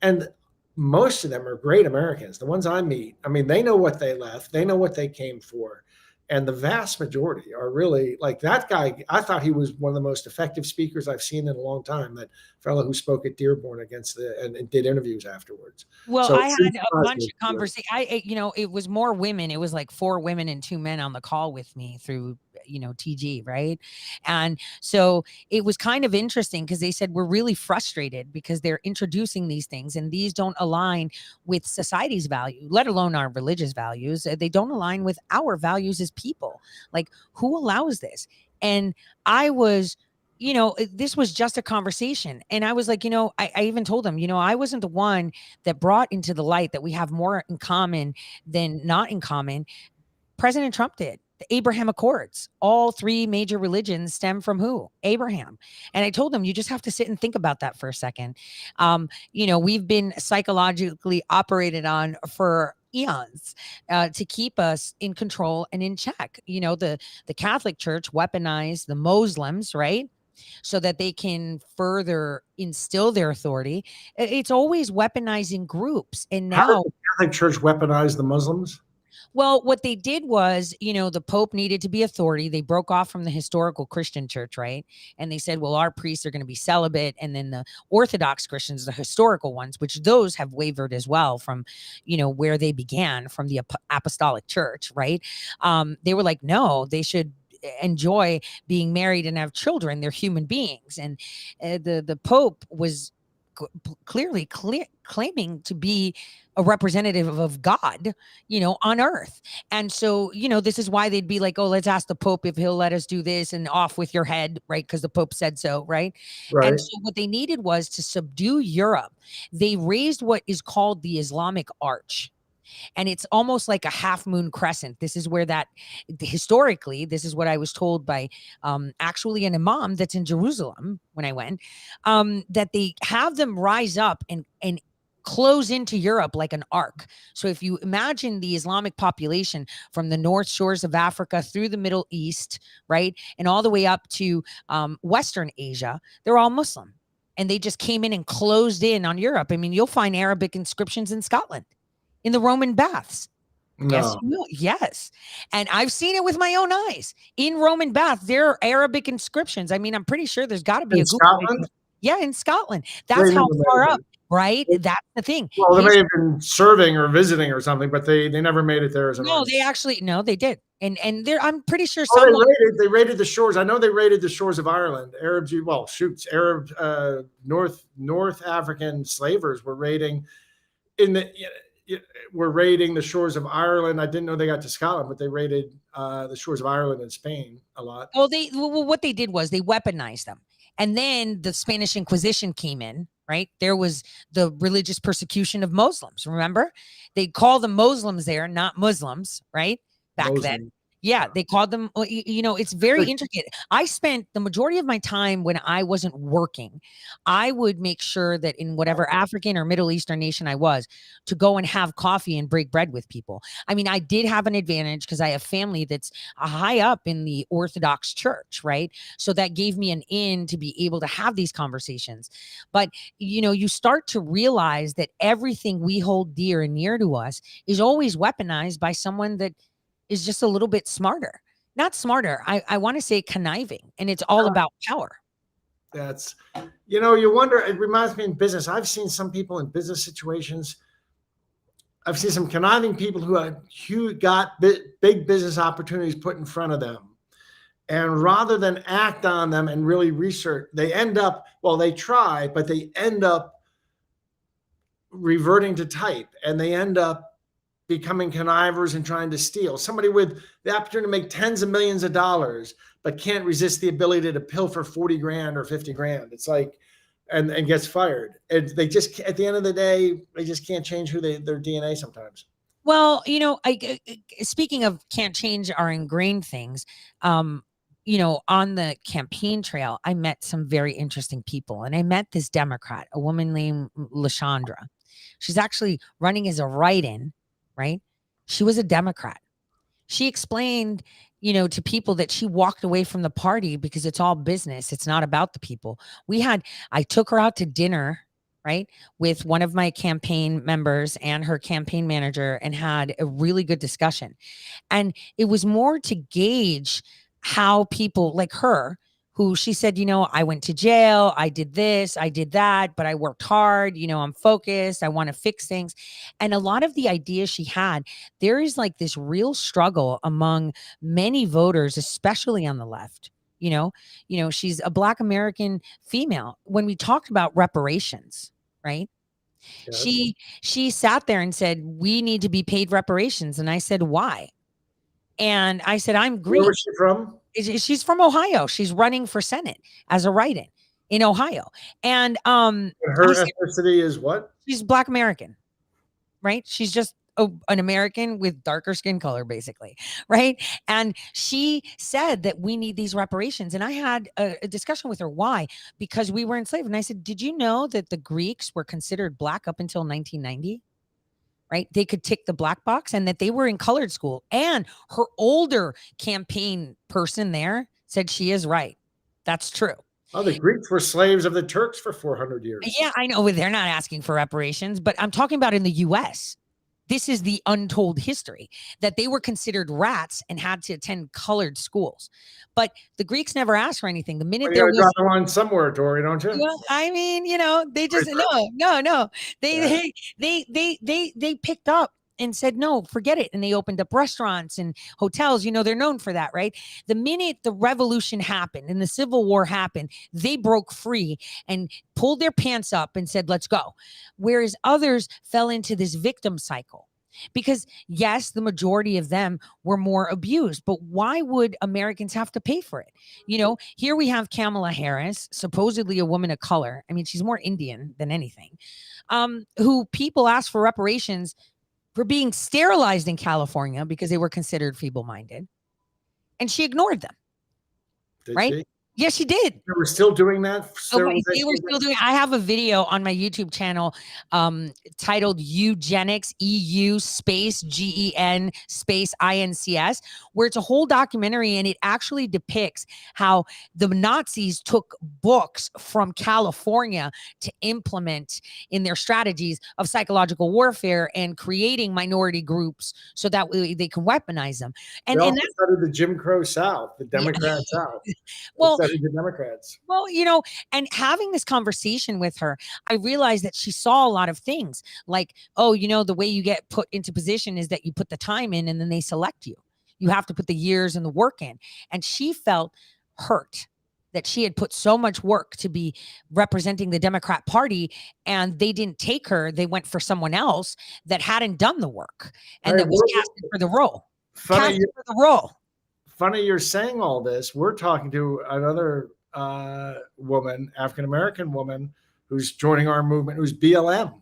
and most of them are great Americans. The ones I meet, I mean, they know what they left, they know what they came for. And the vast majority are really like that guy. I thought he was one of the most effective speakers I've seen in a long time. That fellow who spoke at Dearborn and did interviews afterwards. Well, So I had a bunch of conversation. It was more women. It was like 4 women and 2 men on the call with me through, TG, right? And so it was kind of interesting because they said we're really frustrated because they're introducing these things and these don't align with society's value, let alone our religious values. They don't align with our values as people. Like, who allows this? And I was this was just a conversation. And I was like, I even told them, I wasn't the one that brought into the light that we have more in common than not in common. President Trump did. The Abraham Accords. All 3 major religions stem from who? Abraham. And I told them, you just have to sit and think about that for a second. We've been psychologically operated on for eons to keep us in control and in check. The Catholic Church weaponized the Muslims, right? So that they can further instill their authority. It's always weaponizing groups. And how did now the Catholic Church weaponize the Muslims? well, what they did was, the Pope needed to be authority. They broke off from the historical Christian church, right? And they said, well, our priests are going to be celibate. And then the Orthodox Christians, the historical ones, which those have wavered as well from, where they began from the apostolic church, right? They were like, no, they should enjoy being married and have children. They're human beings. And the Pope was clearly claiming to be a representative of God, on earth. And so, this is why they'd be like, oh, let's ask the Pope if he'll let us do this and off with your head, right? Because the Pope said so, right? Right. And so what they needed was to subdue Europe. They raised what is called the Islamic Arch. And it's almost like a half moon crescent. This is where historically, this is what I was told by actually an imam that's in Jerusalem when I went, that they have them rise up and close into Europe like an arc. So if you imagine the Islamic population from the North Shores of Africa through the Middle East, right, and all the way up to Western Asia, they're all Muslim. And they just came in and closed in on Europe. I mean, you'll find Arabic inscriptions in Scotland. in the Roman baths. Yes, No. you will. Yes. And I've seen it with my own eyes. In Roman baths, there are Arabic inscriptions. I mean, I'm pretty sure there's got to be In a Google video. Scotland? Yeah, in Scotland. They That's never how made far it up, right? there. That's the thing. Well, they may have been serving or visiting or something, but they never made it there as an No, army. they actually no, they did. And there I'm pretty sure Oh, some they raided the shores. I know they raided the shores of Ireland. Arabs, well, shoots, Arab North African slavers were raiding in the were raiding the shores of Ireland. I didn't know they got to Scotland, but they raided the shores of Ireland and Spain a lot. well, what they did was they weaponized them. And then the Spanish Inquisition came in, right? There was the religious persecution of Muslims, remember? They call them Muslims there, not Muslims, right? Back then. Moslem. Yeah, they called them, it's very intricate. I spent the majority of my time when I wasn't working, I would make sure that in whatever African or Middle Eastern nation I was, to go and have coffee and break bread with people. I mean, I did have an advantage because I have family that's high up in the Orthodox Church, right? So that gave me an in to be able to have these conversations. But, you start to realize that everything we hold dear and near to us is always weaponized by someone that is just a little bit smarter. Not smarter. I want to say conniving, and it's all about power. That's, you wonder, it reminds me in business. I've seen some people in business situations. I've seen some conniving people who got big business opportunities put in front of them. And rather than act on them and really research, they end up, well, they try, but they end up reverting to type, and they end up becoming connivers and trying to steal. Somebody with the opportunity to make tens of millions of dollars, but can't resist the ability to pilfer 40 grand or 50 grand. It's like, and gets fired. And they just, at the end of the day, they just can't change their DNA sometimes. Well, speaking of can't change our ingrained things, on the campaign trail, I met some very interesting people. And I met this Democrat, a woman named LaShondra. She's actually running as a write-in, right? She was a Democrat. She explained, to people that she walked away from the party because it's all business. It's not about the people. I took her out to dinner, right, with one of my campaign members and her campaign manager, and had a really good discussion. And it was more to gauge how people like her, who she said, I went to jail, I did this, I did that, but I worked hard, I'm focused, I want to fix things. And a lot of the ideas she had, there is like this real struggle among many voters, especially on the left. She's a Black American female. When we talked about reparations, right? Yes. She sat there and said, we need to be paid reparations. And I said, why? And I said, I'm Greek. Where was she from? She's from Ohio. She's running for Senate as a write-in in Ohio. And her ethnicity is what? She's Black American, right? She's just an American with darker skin color, basically, right? And she said that we need these reparations. And I had a discussion with her. Why? Because we were enslaved. And I said, did you know that the Greeks were considered Black up until 1990? Right? They could tick the black box, and that they were in colored school. And her older campaign person there said she is right. That's true. Oh, the Greeks were slaves of the Turks for 400 years. Yeah, I know. They're not asking for reparations, but I'm talking about in the U.S. This is the untold history, that they were considered rats and had to attend colored schools. But the Greeks never asked for anything. The minute there was draw the line somewhere, Tori, don't you? Well, I mean, they just no. They picked up and said, no, forget it. And they opened up restaurants and hotels. They're known for that, right? The minute the revolution happened and the Civil War happened, they broke free and pulled their pants up and said, let's go. Whereas others fell into this victim cycle. Because yes, the majority of them were more abused, but why would Americans have to pay for it? Here we have Kamala Harris, supposedly a woman of color. I mean, she's more Indian than anything, who people asked for reparations for being sterilized in California because they were considered feeble-minded. And she ignored them. Did right? She? Yes, she did. We're still doing that Okay, they were sterilization. still doing. I have a video on my YouTube channel, titled Eugenics, EU space GEN space INCS, where it's a whole documentary and it actually depicts how the Nazis took books from California to implement in their strategies of psychological warfare and creating minority groups so that they can weaponize them. They And also that's studied the Jim Crow South, the yeah. Democrat South. They Well, studied the Democrats. Well, and having this conversation with her, I realized that she saw a lot of things like, oh, the way you get put into position is that you put the time in and then they select you. You have to put the years and the work in. And she felt hurt that she had put so much work to be representing the Democrat Party and they didn't take her. They went for someone else that hadn't done the work and Hey, that was casted for the role. funny, Casted for the role. funny you're saying all this. We're talking to another woman, African American woman, who's joining our movement, who's BLM.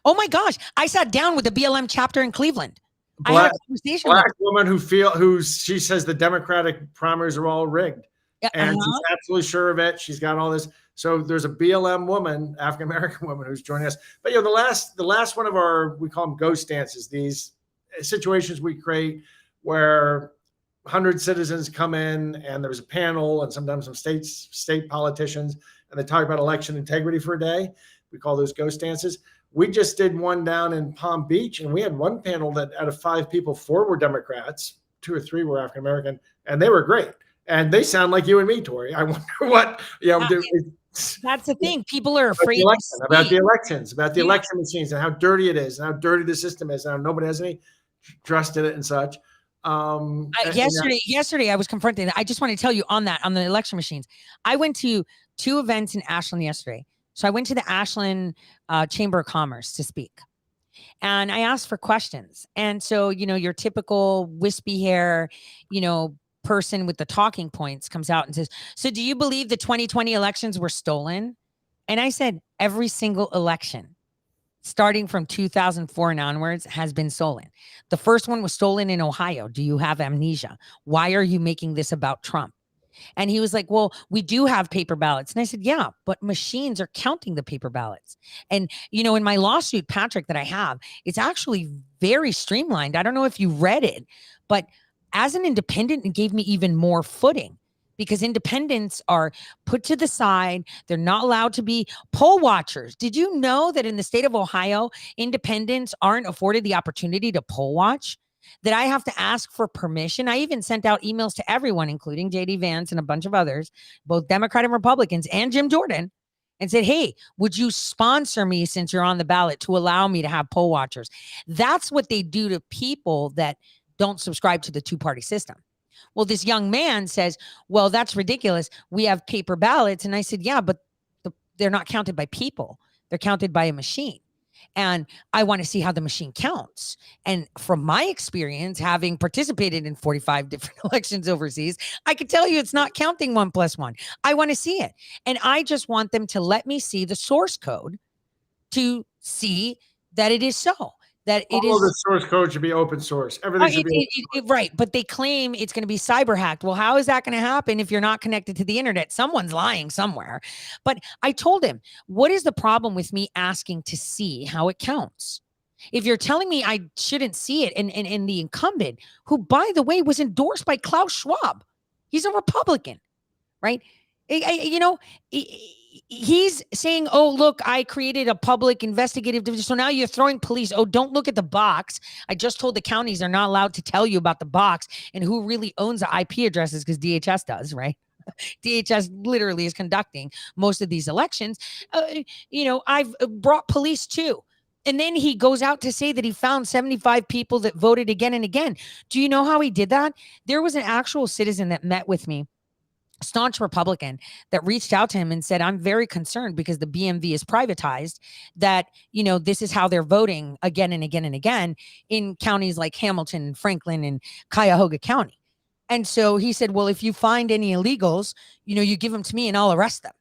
Oh my gosh. I sat down with the BLM chapter in Cleveland. I had a conversation with Black woman who she says the Democratic primaries are all rigged. And she's absolutely sure of it. She's got all this. So there's a BLM woman, African American woman, who's joining us. But the last one of our, we call them ghost dances, these situations we create where 100 citizens come in and there's a panel and sometimes some state politicians, and they talk about election integrity for a day. We call those ghost dances. We just did one down in Palm Beach, and we had one panel that out of 5 people, 4 were Democrats, 2 or 3 were African American, and they were great. And they sound like you and me, Tori. I wonder what that's the thing. People are afraid about the elections, about the election machines, and how dirty it is, and how dirty the system is, and how nobody has any trust in it and such. Yesterday I was confronted. I just want to tell you on the election machines. I went to 2 events in Ashland yesterday. So I went to the Ashland Chamber of Commerce to speak, and I asked for questions. And so, your typical wispy hair, person with the talking points comes out and says, so do you believe the 2020 elections were stolen? And I said, every single election starting from 2004 and onwards has been stolen. The first one was stolen in Ohio. Do you have amnesia? Why are you making this about Trump? And he was like, well, we do have paper ballots. And I said, yeah, but machines are counting the paper ballots. And, in my lawsuit, Patrick, that I have, it's actually very streamlined. I don't know if you read it, but as an independent, it gave me even more footing because independents are put to the side. They're not allowed to be poll watchers. Did you know that in the state of Ohio, independents aren't afforded the opportunity to poll watch? That I have to ask for permission. I even sent out emails to everyone, including JD Vance and a bunch of others, both Democrat and Republicans, and Jim Jordan, and said, hey, would you sponsor me since you're on the ballot to allow me to have poll watchers? That's what they do to people that don't subscribe to the 2-party system. Well, this young man says, well, that's ridiculous. We have paper ballots. And I said, yeah, but they're not counted by people. They're counted by a machine. And I want to see how the machine counts. And from my experience, having participated in 45 different elections overseas, I could tell you it's not counting 1 + 1. I want to see it. And I just want them to let me see the source code to see that it is so. That it all is the source code should be open source. Everything should be right. But they claim it's going to be cyber hacked. Well, how is that going to happen if you're not connected to the internet? Someone's lying somewhere. But I told him, what is the problem with me asking to see how it counts? If you're telling me I shouldn't see it, and the incumbent, who, by the way, was endorsed by Klaus Schwab, he's a Republican, right? He's saying, oh, look, I created a public investigative division. So now you're throwing police. Oh, don't look at the box. I just told the counties they're not allowed to tell you about the box and who really owns the IP addresses because DHS does, right? DHS literally is conducting most of these elections. I've brought police too. And then he goes out to say that he found 75 people that voted again and again. Do you know how he did that? There was an actual citizen that met with me, staunch Republican, that reached out to him and said, I'm very concerned because the BMV is privatized, that, this is how they're voting again and again and again in counties like Hamilton and Franklin and Cuyahoga County. And so he said, well, if you find any illegals, you give them to me and I'll arrest them.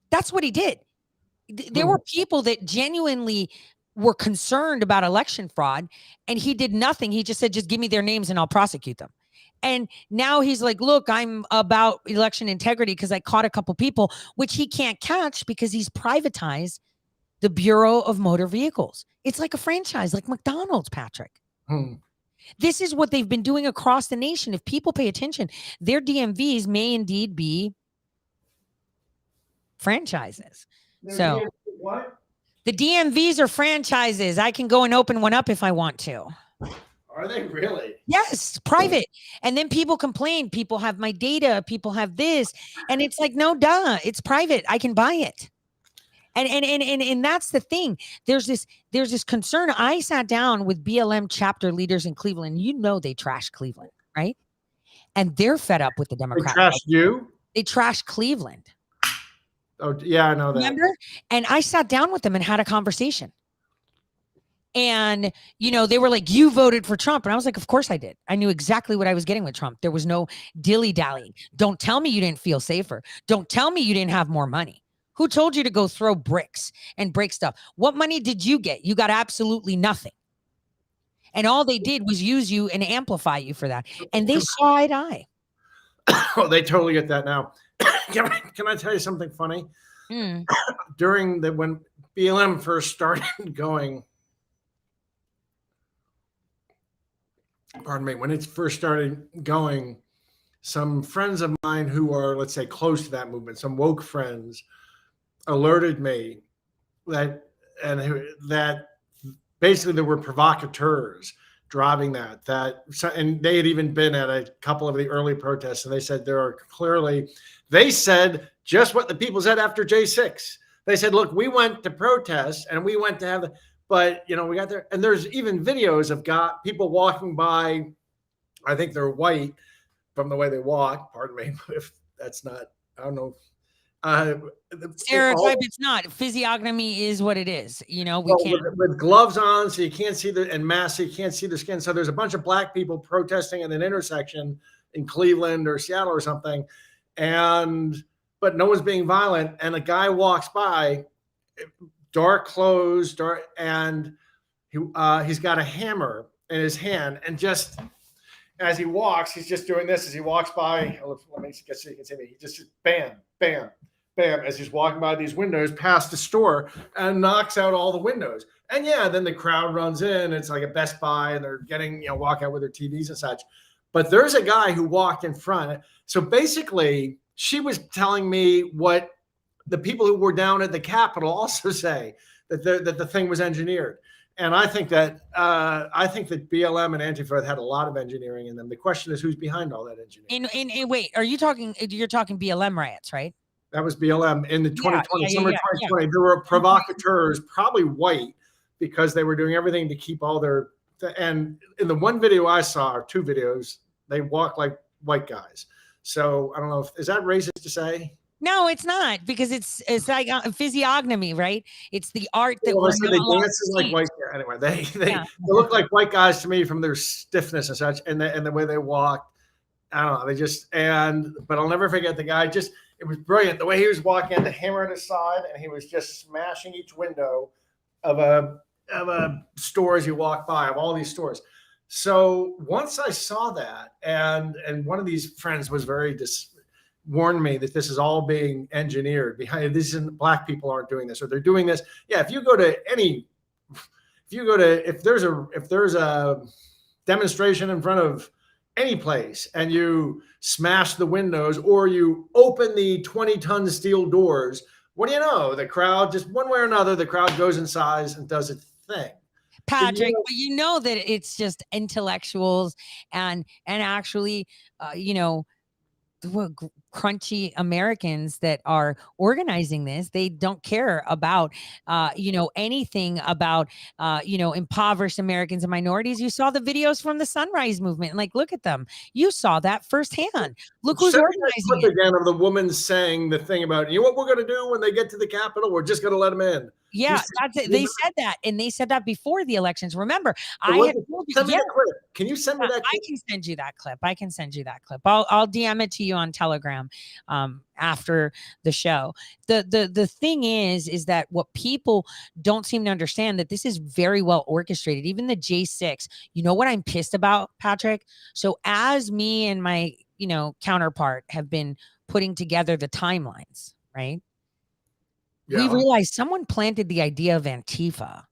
That's what he did. There were people that genuinely were concerned about election fraud, and he did nothing. He just said, just give me their names and I'll prosecute them. And now he's like, look, I'm about election integrity because I caught a couple people, which he can't catch because he's privatized the Bureau of Motor Vehicles. It's like a franchise, like McDonald's, Patrick. Hmm. This is what they've been doing across the nation. If people pay attention, their DMVs may indeed be franchises. So What? the DMVs are franchises. I can go and open one up if I want to. Are they really? Yes, private. And then people complain. People have my data. People have this. And it's like, no, duh. It's private. I can buy it. And that's the thing. There's this concern. I sat down with BLM chapter leaders in Cleveland. You know they trash Cleveland, right? And they're fed up with the They Democrats. trashed you? They trash Cleveland. Oh, yeah, I know that. Remember? And I sat down with them and had a conversation. And, they were like, you voted for Trump. And I was like, of course I did. I knew exactly what I was getting with Trump. There was no dilly-dallying. Don't tell me you didn't feel safer. Don't tell me you didn't have more money. Who told you to go throw bricks and break stuff? What money did you get? You got absolutely nothing. And all they did was use you and amplify you for that. And they saw eye to eye. Oh, they totally get that now. Can I tell you something funny? During when BLM first started going, pardon me, when it first started going, some friends of mine who are, let's say, close to that movement, some woke friends, alerted me that basically there were provocateurs driving and they had even been at a couple of the early protests, and they said they said just what the people said after J6. They said, look, we went to protest and we went to have but we got there, and there's even videos of people walking by. I think they're white from the way they walk. Pardon me, if that's not, I don't know. Stereotype, it's not. Physiognomy is what it is. We can't with gloves on, so you can't see and masks, so you can't see their skin. So there's a bunch of black people protesting at an intersection in Cleveland or Seattle or something, but no one's being violent. And a guy walks by, dark clothes, and he's got a hammer in his hand, and just as he walks, he's just doing this as he walks by. Let me get so you can see me. He just bam, bam, bam, as he's walking by these windows past the store, and knocks out all the windows. And then the crowd runs in. It's like a Best Buy, and they're getting, walk out with their TVs and such. But there's a guy who walked in front. So basically, she was telling me what the people who were down at the Capitol also say, that the thing was engineered. And I think that BLM and Antifa had a lot of engineering in them. The question is, who's behind all that engineering? And wait, you're talking BLM riots, right? That was BLM in the 2020, summer 2020. There were provocateurs, probably white, because they were doing everything to keep all their. And in the one video I saw, or two videos, they walk like white guys. So I don't know is that racist to say? No, it's not, because it's like physiognomy, right? It's the art that they dance like white. Anyway, they look like white guys to me from their stiffness and such, and the way they walk. I don't know. They just but I'll never forget the guy. It was brilliant the way he was walking, at the hammer at his side, and he was just smashing each window of a store as you walk by, of all these stores. So once I saw that, and one of these friends was warned me that this is all being engineered behind. Black people aren't doing this, or they're doing this. Yeah, if there's a demonstration in front of any place and you smash the windows or you open the 20-ton steel doors, what do you know? The crowd, just one way or another, the crowd goes inside and does its thing. Patrick, but you know that it's just intellectuals and actually, crunchy Americans that are organizing this. They don't care about, anything about, impoverished Americans and minorities. You saw the videos from the Sunrise Movement, and look at them. You saw that firsthand. Look who's organizing it. Again, of the woman saying the thing about, what we're going to do when they get to the Capitol? We're just going to let them in. Yeah, that's it. They said that, and they said that before the elections. Remember, I had told you. Send me the clip. Can you send me that clip? I can send you that clip. I'll DM it to you on Telegram. program after the show. The thing is that what people don't seem to understand, that this is very well orchestrated. Even the J6. You know what I'm pissed about, Patrick? So as me and my counterpart have been putting together the timelines, right? We Yeah. realized someone planted the idea of Antifa,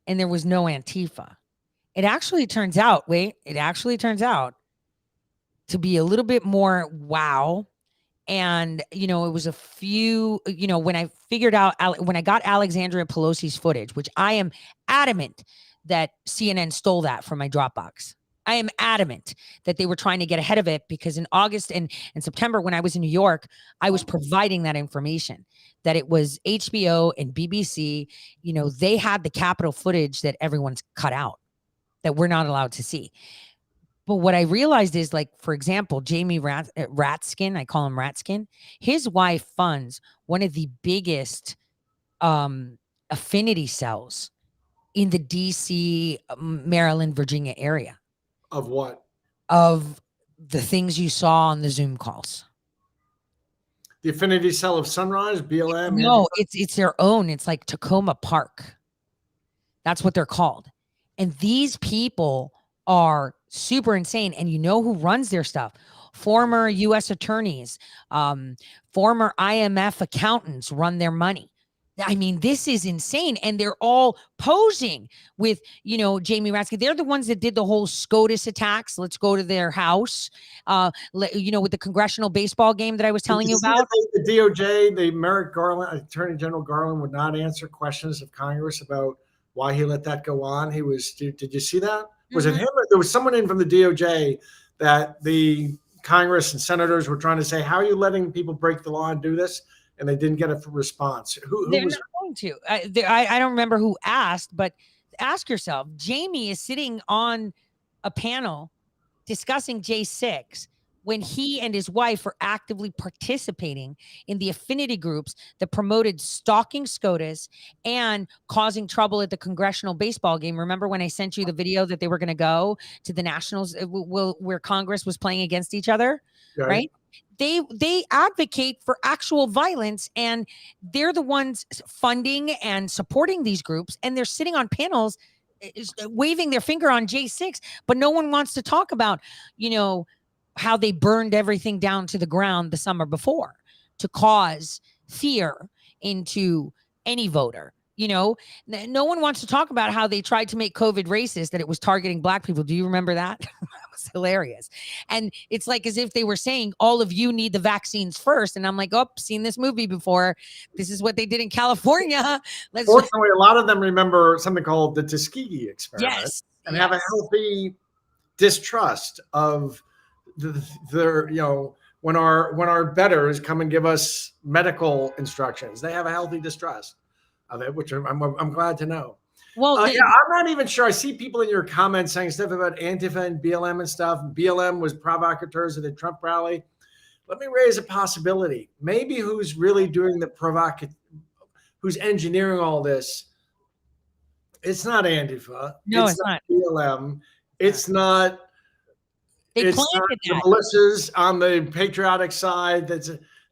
and there was no Antifa. It actually turns out, to be a little bit more wow. And, it was a few, when I figured out, when I got Alexandria Pelosi's footage, which I am adamant that CNN stole that from my Dropbox. I am adamant that they were trying to get ahead of it, because in August and September, when I was in New York, I was providing that information, that it was HBO and BBC. They had the Capitol footage that everyone's cut out, that we're not allowed to see. But what I realized is, like, for example, Jamie Ratskin, I call him Ratskin, his wife funds one of the biggest affinity cells in the DC, Maryland, Virginia area Of what? of the things you saw on the Zoom calls. The Affinity Cell of Sunrise, BLM? No, it's their own. It's like Tacoma Park. That's what they're called. And these people are super insane. And you know who runs their stuff? Former U.S. attorneys, former IMF accountants run their money. I mean, this is insane. And they're all posing with, Jamie Ratsky. They're the ones that did the whole SCOTUS attacks. Let's go to their house, with the congressional baseball game that I was telling you about. The DOJ, the Merrick Garland, Attorney General Garland, would not answer questions of Congress about why he let that go on. Did you see that? Was it him, or there was someone in from the DOJ that the Congress and senators were trying to say, how are you letting people break the law and do this? And they didn't get a response. Who They're was not going to. I don't remember who asked, but ask yourself. Jamie is sitting on a panel discussing J6 when he and his wife are actively participating in the affinity groups that promoted stalking SCOTUS and causing trouble at the congressional baseball game. Remember when I sent you the video that they were going to go to the Nationals, where Congress was playing against each other, right? They advocate for actual violence, and they're the ones funding and supporting these groups, and they're sitting on panels waving their finger on J6, but no one wants to talk about, how they burned everything down to the ground the summer before to cause fear into any voter. No one wants to talk about how they tried to make COVID racist, that it was targeting Black people. Do you remember that? That was hilarious. And it's like as if they were saying, all of you need the vaccines first. And I'm like, oh, seen this movie before. This is what they did in California. Fortunately, a lot of them remember something called the Tuskegee experiment. Yes. And have a healthy distrust of when our betters come and give us medical instructions, they have a healthy distrust of it, which I'm glad to know. Well, I'm not even sure. I see people in your comments saying stuff about Antifa and BLM and stuff. BLM was provocateurs at the Trump rally. Let me raise a possibility. Maybe who's really doing the who's engineering all this? It's not Antifa. No, it's not BLM. It's not. It's not the militias on the patriotic side.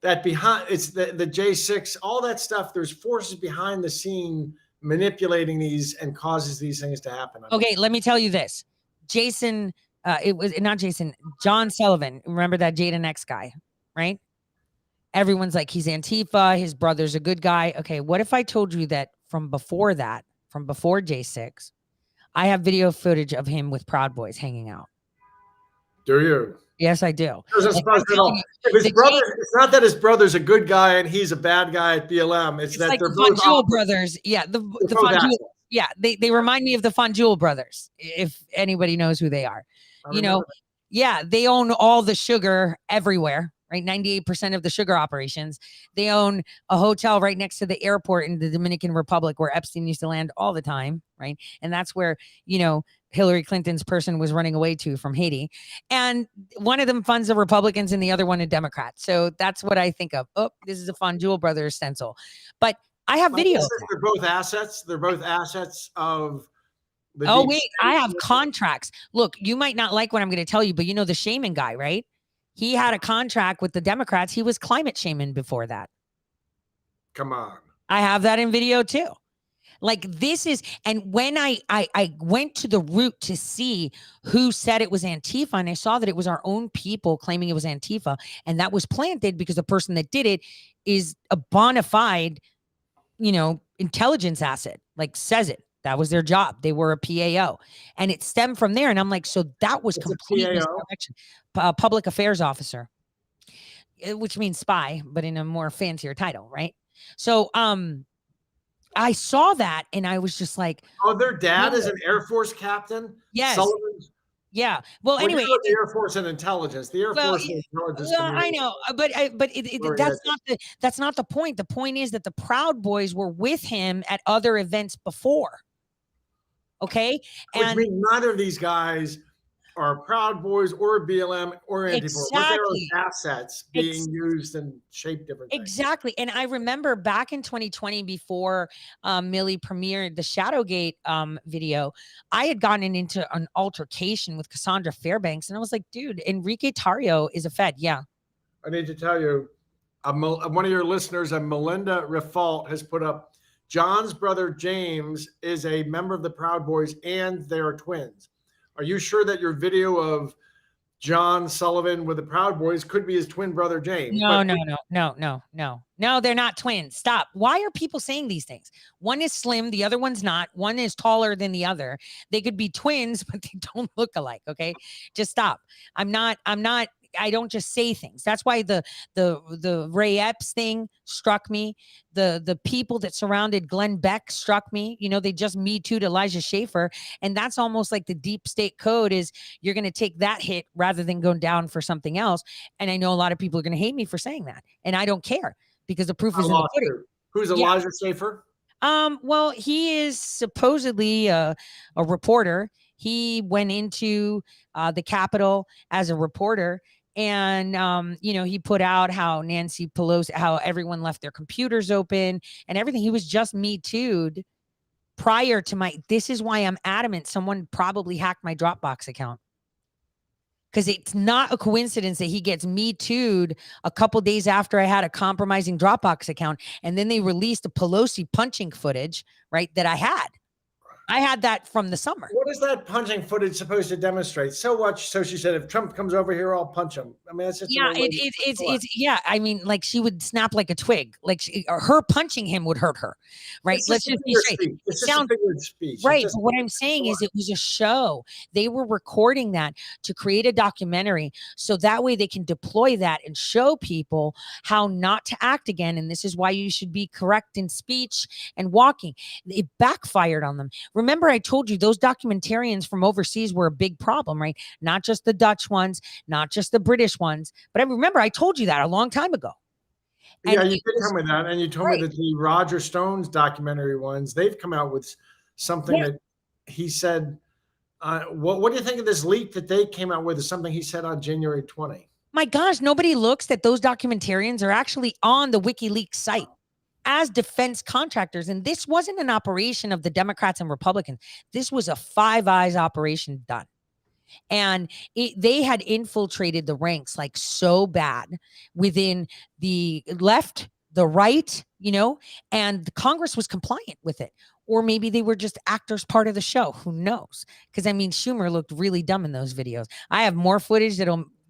That behind. It's the J6. All that stuff. There's forces behind the scene manipulating these and causes these things to happen. Okay, let me tell you this. Jason, it was not Jason, John Sullivan. Remember that Jada X guy, right? Everyone's like, he's Antifa, his brother's a good guy. Okay, what if I told you that from before J6, I have video footage of him with Proud Boys hanging out? Do you? Yes, I do. It's not that his brother's a good guy and he's a bad guy at BLM. It's that like they're the both Fonjul brothers. Yeah, the Fonjul. Yeah, they remind me of the Fonjul brothers, if anybody knows who they are. Yeah, they own all the sugar everywhere, right? 98% of the sugar operations. They own a hotel right next to the airport in the Dominican Republic where Epstein used to land all the time, right? And that's where, Hillary Clinton's person was running away to from Haiti. And one of them funds the Republicans and the other one a Democrat. So that's what I think of. Oh, this is a Fonjul Brothers stencil. But I have videos. They're both assets. They're both assets of the wait, I have contracts. Look, you might not like what I'm going to tell you, but the shaman guy, right? He had a contract with the Democrats. He was climate shaming before that. Come on. I have that in video too. Like this is, and when I went to the root to see who said it was Antifa, and I saw that it was our own people claiming it was Antifa, and that was planted because the person that did it is a bona fide, intelligence asset, like says it. That was their job. They were a PAO, and it stemmed from there. And I'm like, so that was complete misdirection. Public affairs officer, which means spy, but in a more fancier title, right? So, I saw that and I was just like, oh, their dad is an Air Force captain. Yes. Sullivan's. Yeah. Well, anyway, the Air Force and intelligence. The Air Force and intelligence. Well, I know, but that's not the point. The point is that the Proud Boys were with him at other events before. Okay, which means neither of these guys are Proud Boys or BLM or Antifa. Exactly. What are assets being used and shaped different things. Exactly. And I remember back in 2020, before Millie premiered the Shadowgate video, I had gotten into an altercation with Cassandra Fairbanks. And I was like, dude, Enrique Tarrio is a Fed. Yeah. I need to tell you, one of your listeners, Melinda Rifault, has put up John's brother James is a member of the Proud Boys and they're twins. Are you sure that your video of John Sullivan with the Proud Boys could be his twin brother James? No, they're not twins. Stop. Why are people saying these things? One is slim, the other one's not. One is taller than the other. They could be twins, but they don't look alike. Okay, just stop. I don't just say things. That's why the Ray Epps thing struck me. The people that surrounded Glenn Beck struck me. They just Me Too'd Elijah Schaffer. And that's almost like the deep state code is you're going to take that hit rather than going down for something else. And I know a lot of people are going to hate me for saying that. And I don't care because the proof is in the pudding. Who's Elijah Schaffer? Well, he is supposedly a reporter. He went into the Capitol as a reporter. And, he put out how Nancy Pelosi, how everyone left their computers open and everything. He was just Me Too'd prior to this is why I'm adamant someone probably hacked my Dropbox account. Because it's not a coincidence that he gets Me Too'd a couple days after I had a compromising Dropbox account. And then they released the Pelosi punching footage, right, that I had. I had that from the summer. What is that punching footage supposed to demonstrate? So she said, if Trump comes over here, I'll punch him. I mean, that's just yeah. I mean, like she would snap like a twig. Like her punching him would hurt her, right? Let's just be straight. It's just a figure of speech. Right. But what I'm saying is it was a show. They were recording that to create a documentary so that way they can deploy that and show people how not to act again. And this is why you should be correct in speech and walking. It backfired on them. Remember, I told you those documentarians from overseas were a big problem, right? Not just the Dutch ones, not just the British ones. But I remember I told you that a long time ago. And yeah, you did tell me that. And you told me that the Roger Stone's documentary ones, they've come out with something that he said. What do you think of this leak that they came out with? Is something he said on January 20? My gosh, nobody looks that those documentarians are actually on the WikiLeaks site as defense contractors. And this wasn't an operation of the Democrats and Republicans. This was a Five Eyes operation done. And they had infiltrated the ranks like so bad within the left, the right, and the Congress was compliant with it. Or maybe they were just actors part of the show. Who knows? Because I mean, Schumer looked really dumb in those videos. I have more footage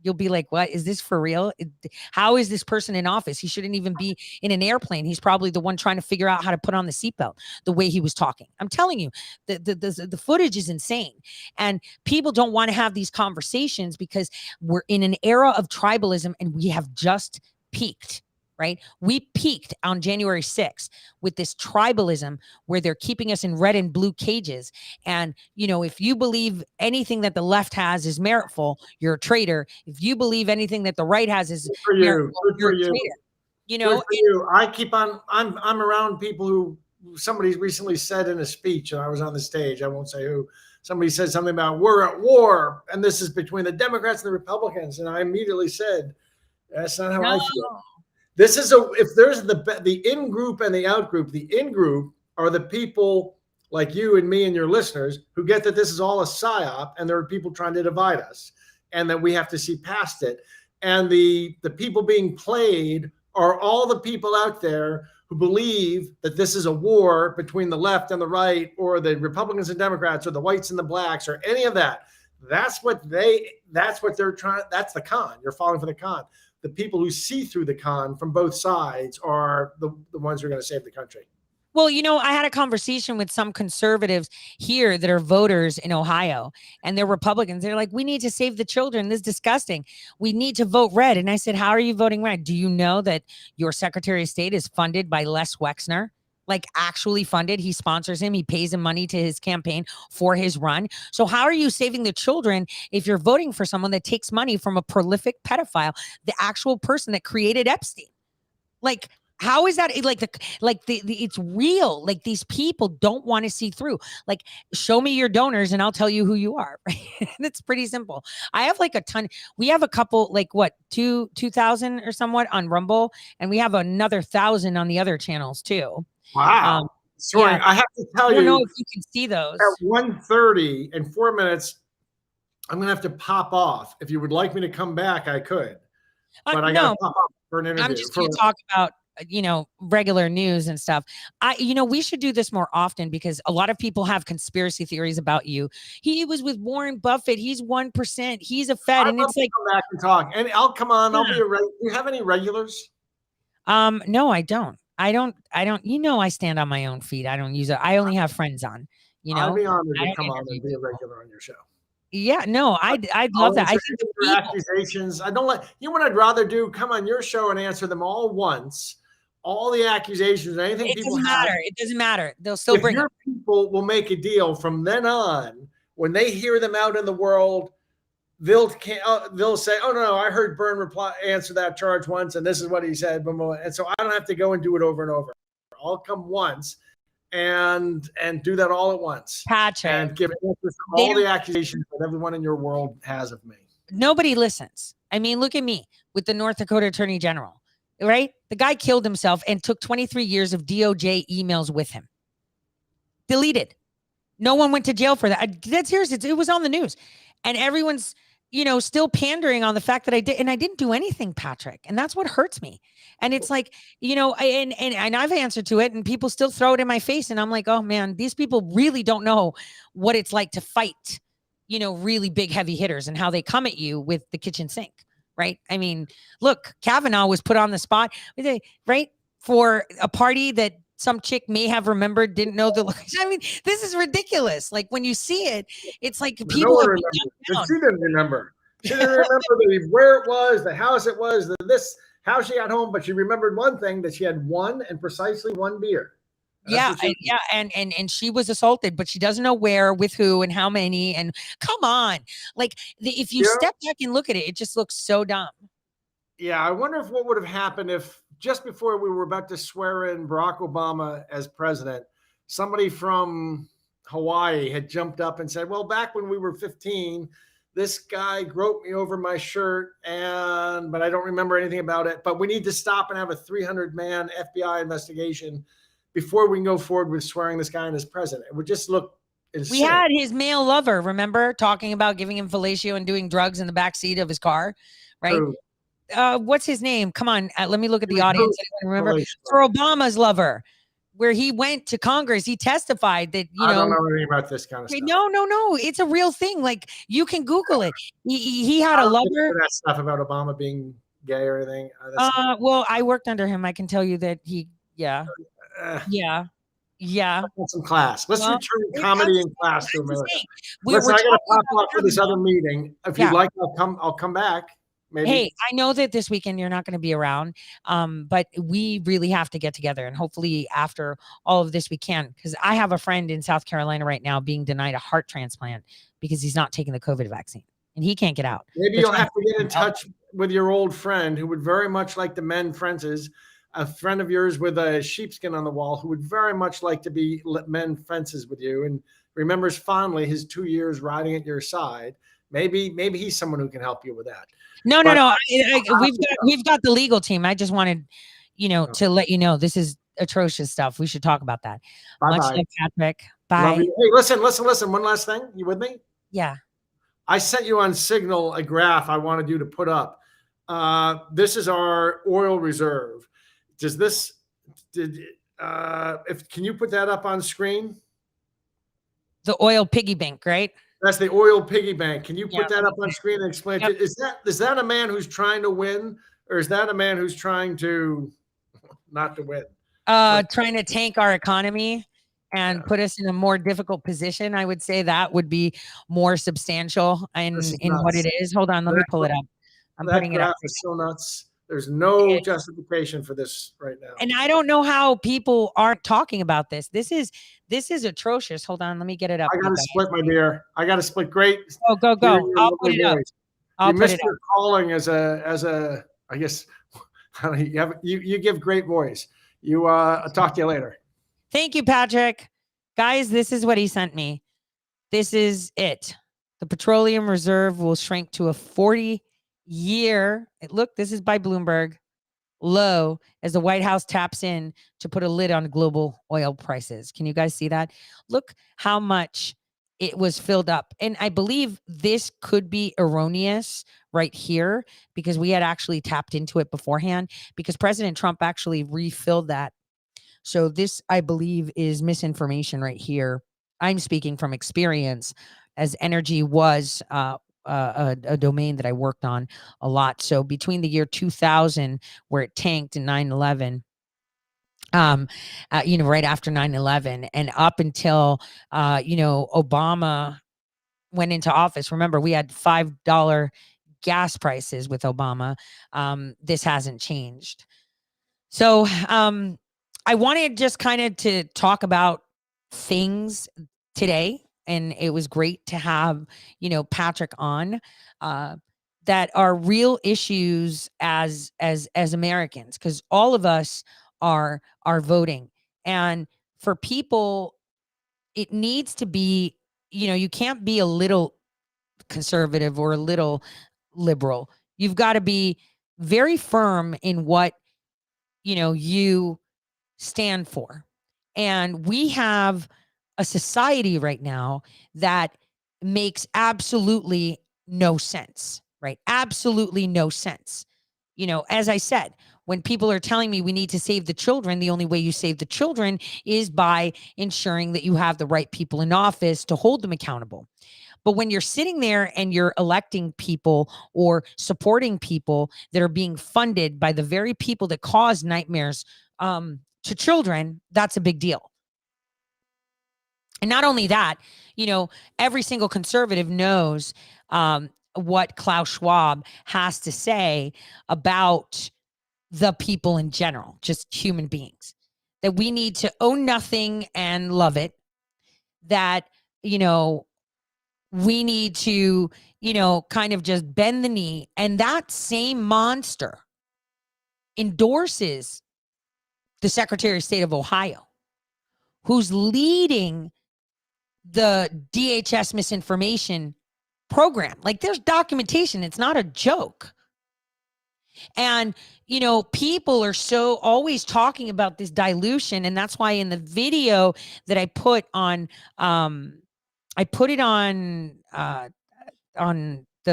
you'll be like, what is this for real? How is this person in office? He shouldn't even be in an airplane. He's probably the one trying to figure out how to put on the seatbelt the way he was talking. I'm telling you, the footage is insane. And people don't want to have these conversations because we're in an era of tribalism and we have just peaked. Right? We peaked on January 6th with this tribalism where they're keeping us in red and blue cages. And, if you believe anything that the left has is meritful, you're a traitor. If you believe anything that the right has is meritful, you're a traitor. I'm around people who somebody recently said in a speech, and I was on the stage, I won't say who, somebody said something about we're at war and this is between the Democrats and the Republicans. And I immediately said, that's not how I feel. This is if there's the in group and the out group. The in group are the people like you and me and your listeners who get that this is all a psyop and there are people trying to divide us and that we have to see past it. and the people being played are all the people out there who believe that this is a war between the left and the right, or the Republicans and Democrats, or the whites and the blacks, or any of that. That's what they're trying. That's the con. You're falling for the con. The people who see through the con from both sides are the ones who are going to save the country. Well, I had a conversation with some conservatives here that are voters in Ohio, and they're Republicans. They're like, we need to save the children. This is disgusting. We need to vote red. And I said, how are you voting red? Do you know that your Secretary of State is funded by Les Wexner? Like, actually funded. He sponsors him. He pays him money to his campaign for his run. So how are you saving the children if you're voting for someone that takes money from a prolific pedophile, the actual person that created Epstein? Like, how is that it's real? Like, these people don't want to see through. Like, show me your donors and I'll tell you who you are. Right? It's pretty simple. I have like a ton. We have a couple, like what, 2,000 or somewhat on Rumble, and we have another 1,000 on the other channels too. Wow. Sorry, yeah. I have to tell I don't you, know if you can see those. at 1:30 in 4 minutes, I'm going to have to pop off. If you would like me to come back, I could. But I got to pop off for an interview. I'm just going to talk about regular news and stuff. We should do this more often, because a lot of people have conspiracy theories about you. He was with Warren Buffett. He's 1%. He's a Fed. And it's like, come back and talk. And I'll come on. I'll be a regular. Do you have any regulars? No, I don't. I don't. I stand on my own feet. I don't use it. I only have friends on. I'd be honored to come on and be a regular on your show. Yeah, no, I'd love that. I think the accusations. I don't like what I'd rather do. Come on your show and answer them all once. All the accusations, anything it people doesn't have. matter. It doesn't matter. They'll still bring your people will make a deal from then on. When they hear them out in the world, they'll say, "Oh no, I heard Byrne answer that charge once, and this is what he said." And so I don't have to go and do it over and over. I'll come once and do that all at once. Patrick, and give answers to all the accusations that everyone in your world has of me. Nobody listens. I mean, look at me with the North Dakota Attorney General. Right? The guy killed himself and took 23 years of DOJ emails with him. Deleted. No one went to jail for that. That's serious. It was on the news. And everyone's, still pandering on the fact that I did. And I didn't do anything, Patrick. And that's what hurts me. And it's like, and I've answered to it, and people still throw it in my face. And I'm like, oh man, these people really don't know what it's like to fight, really big, heavy hitters, and how they come at you with the kitchen sink. Right. I mean, look, Kavanaugh was put on the spot, right, for a party that some chick may have remembered, didn't know the location. I mean, this is ridiculous. Like, when you see it, it's like people. She didn't remember. She didn't remember where it was, the house it was, how she got home, but she remembered one thing, that she had precisely one beer. And she was assaulted, but she doesn't know where, with who, and how many. And come on, like, if you step back and look at it, it just looks so dumb. Yeah, I wonder what would have happened if, just before we were about to swear in Barack Obama as president, somebody from Hawaii had jumped up and said, well, back when we were 15, this guy groped me over my shirt, but I don't remember anything about it. But we need to stop and have a 300-man FBI investigation before we can go forward with swearing this guy in as president. It would just look insane. We had his male lover, remember, talking about giving him fellatio and doing drugs in the back seat of his car, right? True. What's his name? Come on, let me look at the audience. Remember, for Obama's lover, where he went to Congress, he testified that, I don't know anything about this kind of stuff. No, it's a real thing. Like, you can Google it. He had a lover. That stuff about Obama being gay or anything. Well, I worked under him. I can tell you that he. Yeah. Some class. Let's return comedy in class to America. I got to pop off for this other meeting. If you'd like, I'll come back. Maybe. Hey, I know that this weekend you're not going to be around, but we really have to get together, and hopefully after all of this we can, because I have a friend in South Carolina right now being denied a heart transplant because he's not taking the COVID vaccine, and he can't get out. Maybe you'll have to get in touch with your old friend who would very much like to mend fences, a friend of yours with a sheepskin on the wall who would very much like to mend fences with you and remembers fondly his 2 years riding at your side. Maybe he's someone who can help you with that. No. We've got the legal team. I just wanted, to let you know this is atrocious stuff. We should talk about that. Bye, much love, Patrick. Bye. Hey, listen. One last thing. You with me? Yeah. I sent you on Signal a graph I wanted you to put up. This is our oil reserve. Does this, can you put that up on screen? The oil piggy bank, right? That's the oil piggy bank. Can you Yeah, put that up on screen and explain yep. it? Is that a man who's trying to win, or is that a man who's trying to not to win? Trying to tank our economy and put us in a more difficult position. I would say that would be more substantial in what it is. Hold on, let me pull it up. I'm That putting it up. graph is so nuts. There's no justification for this right now. And I don't know how people aren't talking about this. This is atrocious. Hold on, let me get it up. I got to split, my dear. I got to split. Great. Go. I'll put it up. You missed your calling as a. I guess you give great voice. I'll talk to you later. Thank you, Patrick. Guys, this is what he sent me. This is it. The petroleum reserve will shrink to a 40-year. Look, this is by Bloomberg. Low as the White House taps in to put a lid on global oil prices. Can you guys see that? Look how much it was filled up. And I believe this could be erroneous right here because we had actually tapped into it beforehand because President Trump actually refilled that. So this, I believe, is misinformation right here. I'm speaking from experience as energy was a domain that I worked on a lot. So between the year 2000, where it tanked in 9/11, right after 9/11, and up until Obama went into office. Remember, we had $5 gas prices with Obama. This hasn't changed. So I wanted just kind of to talk about things today, and it was great to have Patrick on that are real issues as Americans, because all of us are voting, and for people, it needs to be you can't be a little conservative or a little liberal. You've got to be very firm in what you stand for. And we have a society right now that makes absolutely no sense, right? Absolutely no sense. As I said, when people are telling me we need to save the children, the only way you save the children is by ensuring that you have the right people in office to hold them accountable. But when you're sitting there and you're electing people or supporting people that are being funded by the very people that cause nightmares to children, that's a big deal. And not only that, every single conservative knows what Klaus Schwab has to say about the people in general, just human beings, that we need to own nothing and love it, that, we need to, kind of just bend the knee. And that same monster endorses the Secretary of State of Ohio, who's leading the DHS misinformation program. Like, there's documentation. It's not a joke. And, people are so always talking about this dilution. And that's why in the video that I put on, I put it on the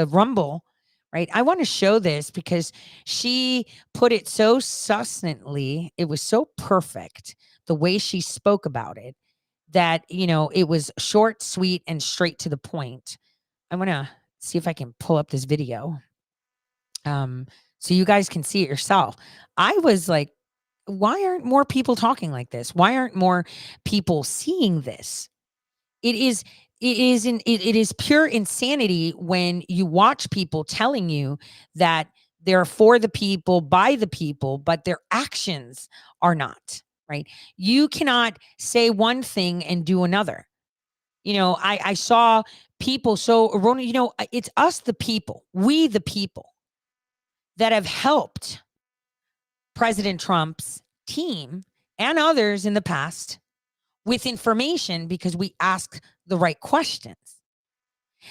Rumble, right? I want to show this because she put it so succinctly. It was so perfect the way she spoke about it, that, it was short, sweet, and straight to the point. I want to see if I can pull up this video so you guys can see it yourself. I was like, why aren't more people talking like this? Why aren't more people seeing this? It is pure insanity when you watch people telling you that they're for the people, by the people, but their actions are not, right? You cannot say one thing and do another. I saw people so erroneous. It's us, the people, we the people, that have helped President Trump's team and others in the past with information because we ask the right questions.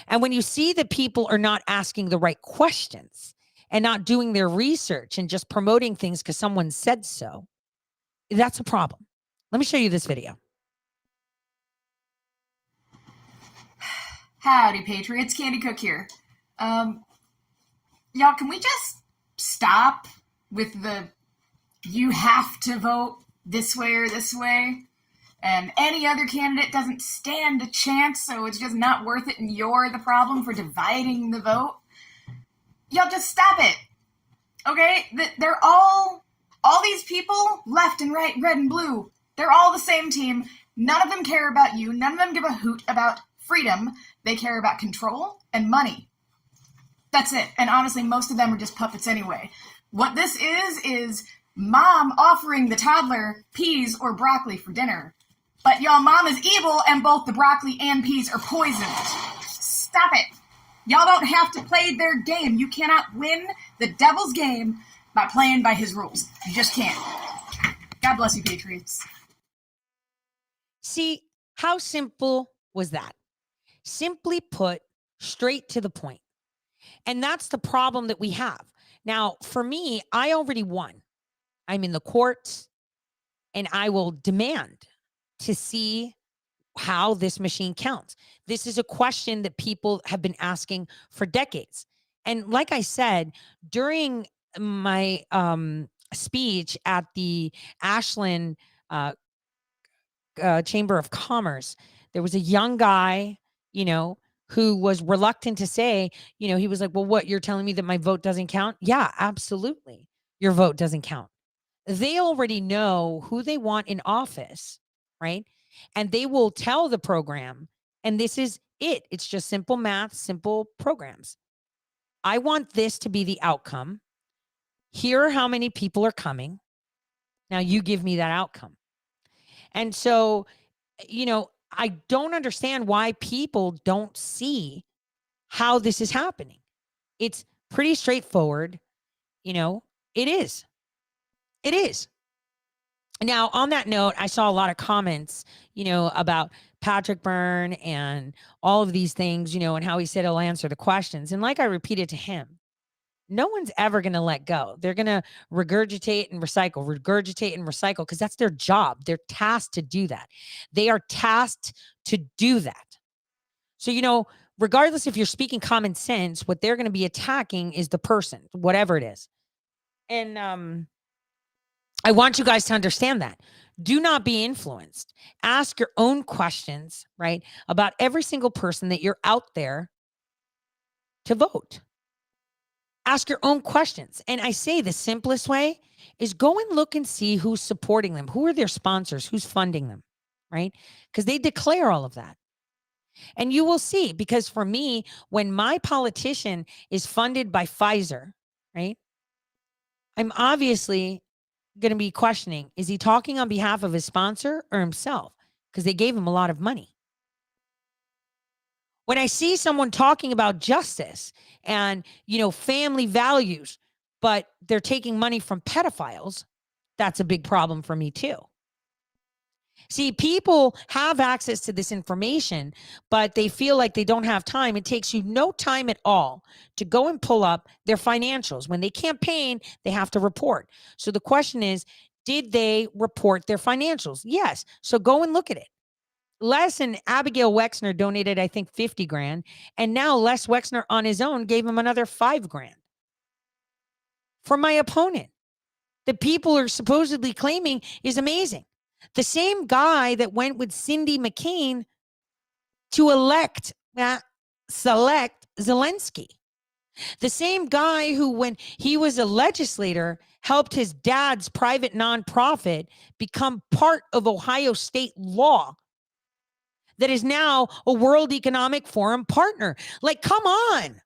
And when you see that people are not asking the right questions and not doing their research and just promoting things because someone said so, that's a problem. Let me show you this video. Howdy, Patriots. Candy Cook here. Y'all, can we just stop with the you have to vote this way or this way, and any other candidate doesn't stand a chance, so it's just not worth it, and you're the problem for dividing the vote. Y'all just stop it. Okay? They're all these people, left and right, red and blue, they're all the same team. None of them care about you. None of them give a hoot about freedom. They care about control and money. That's it. And honestly, most of them are just puppets anyway. What this is mom offering the toddler peas or broccoli for dinner. But y'all mom is evil and both the broccoli and peas are poisoned. Stop it. Y'all don't have to play their game. You cannot win the devil's game by playing by his rules. You just can't. God bless you, Patriots. See, how simple was that? Simply put, straight to the point. And that's the problem that we have. Now, for me, I already won. I'm in the courts, and I will demand to see how this machine counts. This is a question that people have been asking for decades. And like I said, during my speech at the Ashland Chamber of Commerce, there was a young guy, who was reluctant to say, he was like, well, what, you're telling me that my vote doesn't count? Yeah, absolutely. Your vote doesn't count. They already know who they want in office, right? And they will tell the program, and this is it. It's just simple math, simple programs. I want this to be the outcome. Here are how many people are coming. Now you give me that outcome. And so, I don't understand why people don't see how this is happening. It's pretty straightforward. It is. It is. Now, on that note, I saw a lot of comments, about Patrick Byrne and all of these things, and how he said he'll answer the questions. And like I repeated to him, no one's ever going to let go. They're going to regurgitate and recycle, because that's their job. They're tasked to do that. They are tasked to do that. So, regardless if you're speaking common sense, what they're going to be attacking is the person, whatever it is. And I want you guys to understand that. Do not be influenced. Ask your own questions, right, about every single person that you're out there to vote. Ask your own questions. And I say the simplest way is go and look and see who's supporting them. Who are their sponsors? Who's funding them, right? Because they declare all of that. And you will see, because for me, when my politician is funded by Pfizer, right, I'm obviously going to be questioning, is he talking on behalf of his sponsor or himself? Because they gave him a lot of money. When I see someone talking about justice and, family values, but they're taking money from pedophiles, that's a big problem for me too. See, people have access to this information, but they feel like they don't have time. It takes you no time at all to go and pull up their financials. When they campaign, they have to report. So the question is, did they report their financials? Yes. So go and look at it. Les and Abigail Wexner donated, I think, 50 grand. And now Les Wexner on his own gave him another 5 grand. For my opponent, the people are supposedly claiming is amazing. The same guy that went with Cindy McCain to select Zelensky. The same guy who, when he was a legislator, helped his dad's private nonprofit become part of Ohio state law that is now a World Economic Forum partner. Like, come on.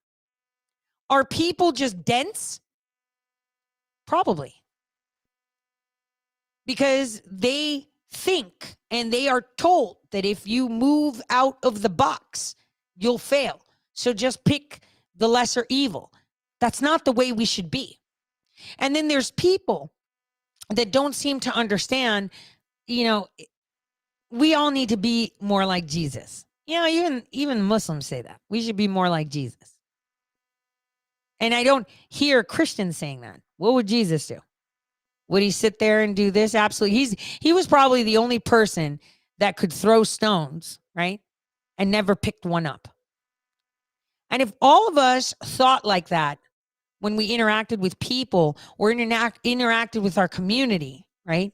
Are people just dense? Probably. Because they think and they are told that if you move out of the box, you'll fail. So just pick the lesser evil. That's not the way we should be. And then there's people that don't seem to understand, we all need to be more like Jesus. Even Muslims say that. We should be more like Jesus. And I don't hear Christians saying that. What would Jesus do? Would he sit there and do this? Absolutely. He was probably the only person that could throw stones, right? And never picked one up. And if all of us thought like that, when we interacted with people or interacted with our community, right?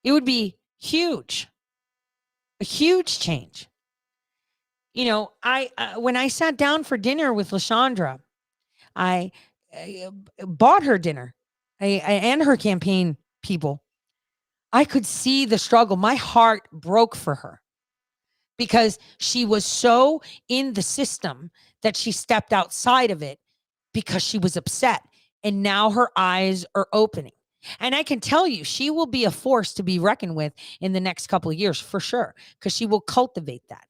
It would be huge, a huge change. You know, when I sat down for dinner with LaShondra, I bought her dinner and her campaign people. I could see the struggle. My heart broke for her because she was so in the system that she stepped outside of it because she was upset. And now her eyes are opening. And I can tell you, she will be a force to be reckoned with in the next couple of years for sure, because she will cultivate that.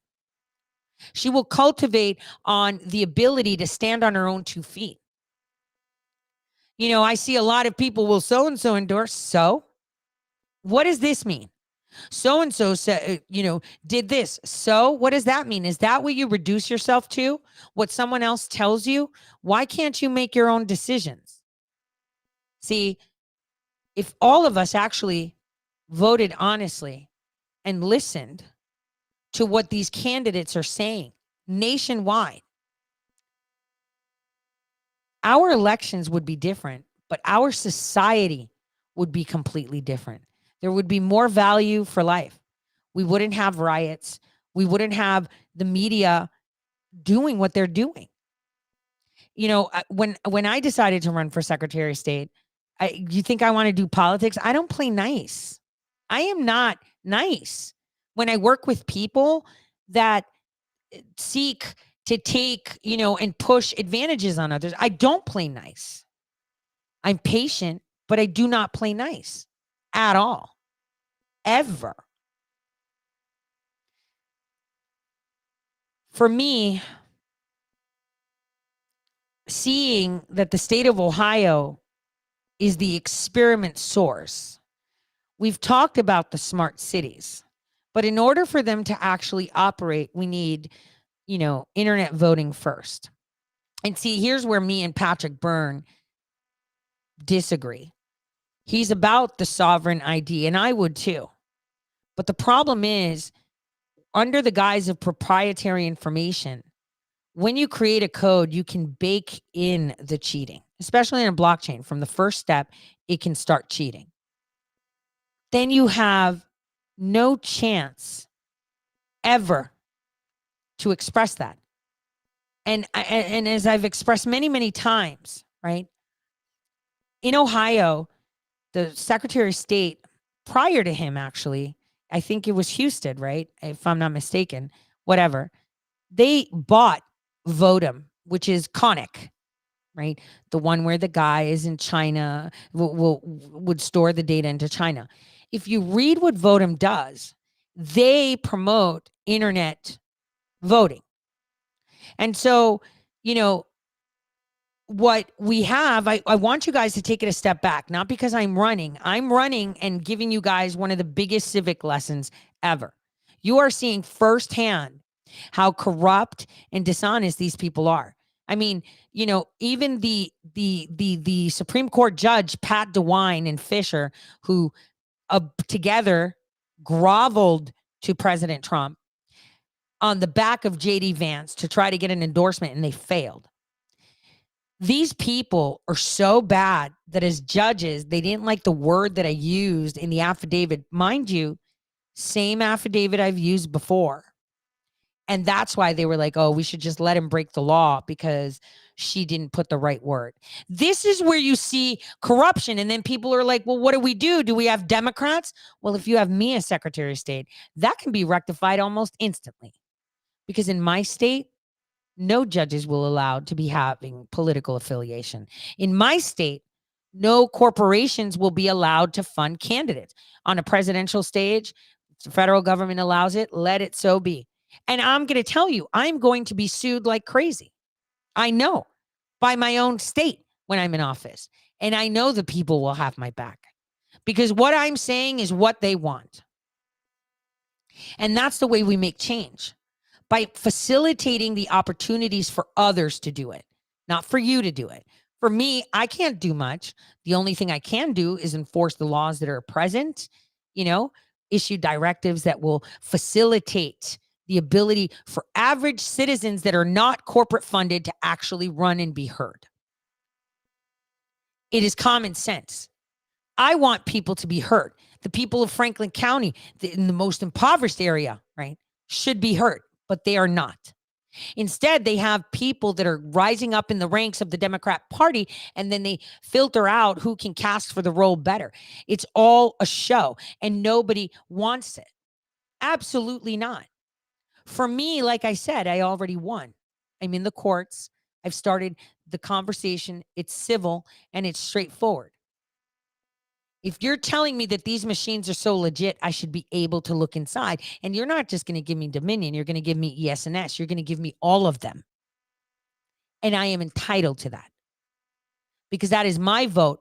She will cultivate on the ability to stand on her own 2 feet. You know, I see a lot of people, will so-and-so endorse. So what does this mean? So-and-so said, did this. So what does that mean? Is that what you reduce yourself to? What someone else tells you? Why can't you make your own decisions? See, if all of us actually voted honestly and listened to what these candidates are saying nationwide, our elections would be different, but our society would be completely different. There would be more value for life. We wouldn't have riots. We wouldn't have the media doing what they're doing. You know, when I decided to run for Secretary of State, you think I want to do politics? I don't play nice. I am not nice. When I work with people that seek to take, and push advantages on others, I don't play nice. I'm patient, but I do not play nice at all, ever. For me, seeing that the state of Ohio is the experiment source, we've talked about the smart cities, but in order for them to actually operate, we need, internet voting first. And see, here's where me and Patrick Byrne disagree. He's about the sovereign ID, and I would too. But the problem is, under the guise of proprietary information, when you create a code, you can bake in the cheating, especially in a blockchain. From the first step, it can start cheating. Then you have no chance ever to express that. And as I've expressed many, many times, right? In Ohio, the Secretary of State, prior to him, actually, I think it was Houston, right? If I'm not mistaken, whatever. They bought Votum, which is Conic, right? The one where the guy is in China, would store the data into China. If you read what Votum does, they promote internet voting. And so, what we have, I want you guys to take it a step back, not because I'm running and giving you guys one of the biggest civic lessons ever. You are seeing firsthand how corrupt and dishonest these people are. I mean, even the Supreme Court judge, Pat DeWine and Fisher, who together groveled to President Trump on the back of JD Vance to try to get an endorsement, and they failed. These people are so bad that as judges, they didn't like the word that I used in the affidavit. Mind you, same affidavit I've used before. And that's why they were like, oh, we should just let him break the law because she didn't put the right word. This is where you see corruption. And then people are like, well, what do we do? Do we have Democrats? Well, if you have me as Secretary of State, that can be rectified almost instantly. Because in my state, no judges will allowed to be having political affiliation. In my state, no corporations will be allowed to fund candidates. On a presidential stage, the federal government allows it, let it so be. And I'm going to tell you, I'm going to be sued like crazy. I know, by my own state when I'm in office. And I know the people will have my back because what I'm saying is what they want. And that's the way we make change, by facilitating the opportunities for others to do it, not for you to do it. For me, I can't do much. The only thing I can do is enforce the laws that are present, issue directives that will facilitate the ability for average citizens that are not corporate funded to actually run and be heard. It is common sense. I want people to be heard. The people of Franklin County, in the most impoverished area, right, should be heard, but they are not. Instead, they have people that are rising up in the ranks of the Democrat Party, and then they filter out who can cast for the role better. It's all a show, and nobody wants it. Absolutely not. For me, like I said, I already won. I'm in the courts. I've started the conversation. It's civil and it's straightforward. If you're telling me that these machines are so legit, I should be able to look inside. And you're not just going to give me Dominion. You're going to give me ES&S. You're going to give me all of them. And I am entitled to that because that is my vote.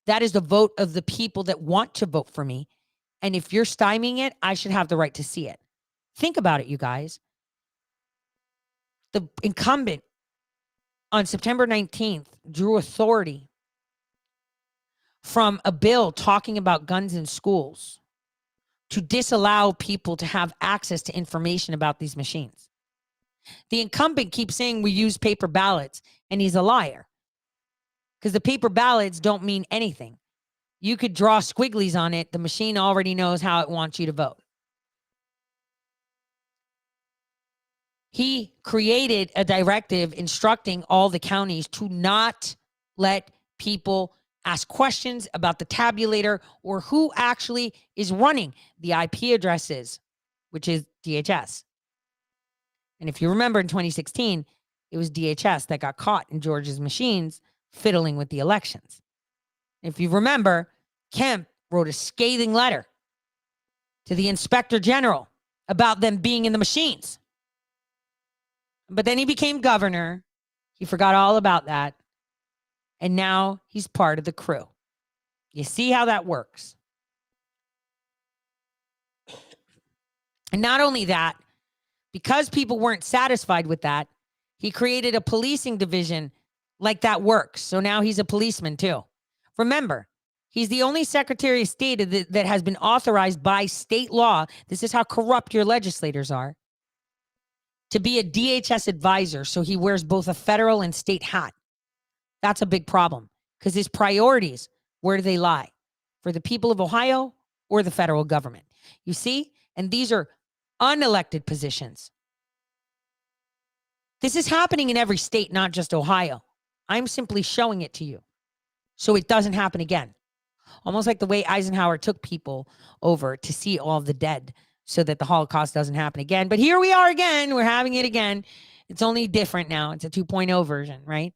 That is the vote of the people that want to vote for me. And if you're stymieing it, I should have the right to see it. Think about it, you guys. The incumbent on September 19th drew authority from a bill talking about guns in schools to disallow people to have access to information about these machines. The incumbent keeps saying we use paper ballots, and he's a liar because the paper ballots don't mean anything. You could draw squigglies on it. The machine already knows how it wants you to vote. He created a directive instructing all the counties to not let people ask questions about the tabulator or who actually is running the IP addresses, which is DHS. And if you remember in 2016, it was DHS that got caught in Georgia's machines fiddling with the elections. If you remember, Kemp wrote a scathing letter to the inspector general about them being in the machines. But then he became governor. He forgot all about that. And now he's part of the crew. You see how that works. And not only that, because people weren't satisfied with that, he created a policing division like that works. So now he's a policeman too. Remember, he's the only Secretary of State that has been authorized by state law. This is how corrupt your legislators are. To be a DHS advisor, so he wears both a federal and state hat. That's a big problem because his priorities, where do they lie? For the people of Ohio or the federal government? You see? And these are unelected positions. This is happening in every state, not just Ohio. I'm simply showing it to you so it doesn't happen again. Almost like the way Eisenhower took people over to see all the dead so that the Holocaust doesn't happen again. But here we are again. We're having it again. It's only different now. It's a 2.0 version, right?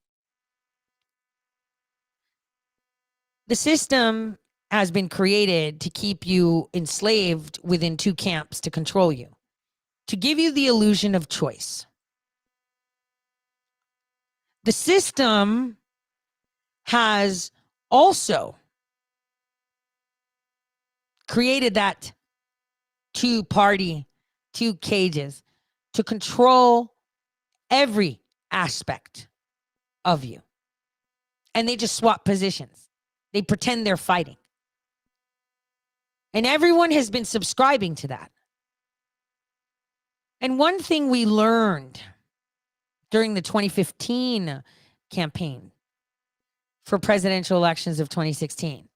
The system has been created to keep you enslaved within two camps to control you, to give you the illusion of choice. The system has also created that two-party, two cages to control every aspect of you. And they just swap positions. They pretend they're fighting. And everyone has been subscribing to that. And one thing we learned during the 2015 campaign for presidential elections of 2016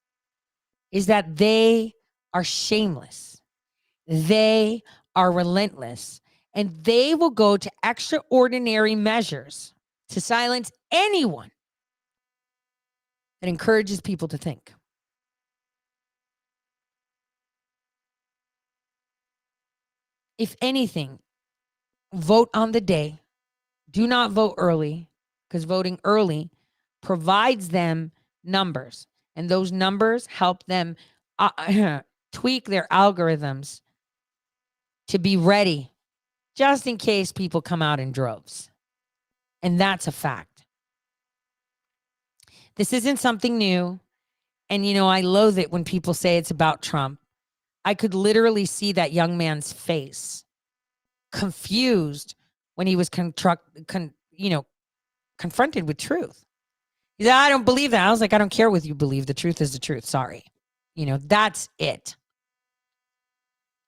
is that they are shameless. They are relentless, and they will go to extraordinary measures to silence anyone that encourages people to think. If anything, vote on the day. Do not vote early, because voting early provides them numbers, and those numbers help them tweak their algorithms to be ready just in case people come out in droves. And that's a fact. This isn't something new. And, you know, I loathe it when people say it's about Trump. I could literally see that young man's face, confused when he was confronted with truth. He said, I don't believe that. I was like, I don't care what you believe. The truth is the truth. Sorry. You know, that's it.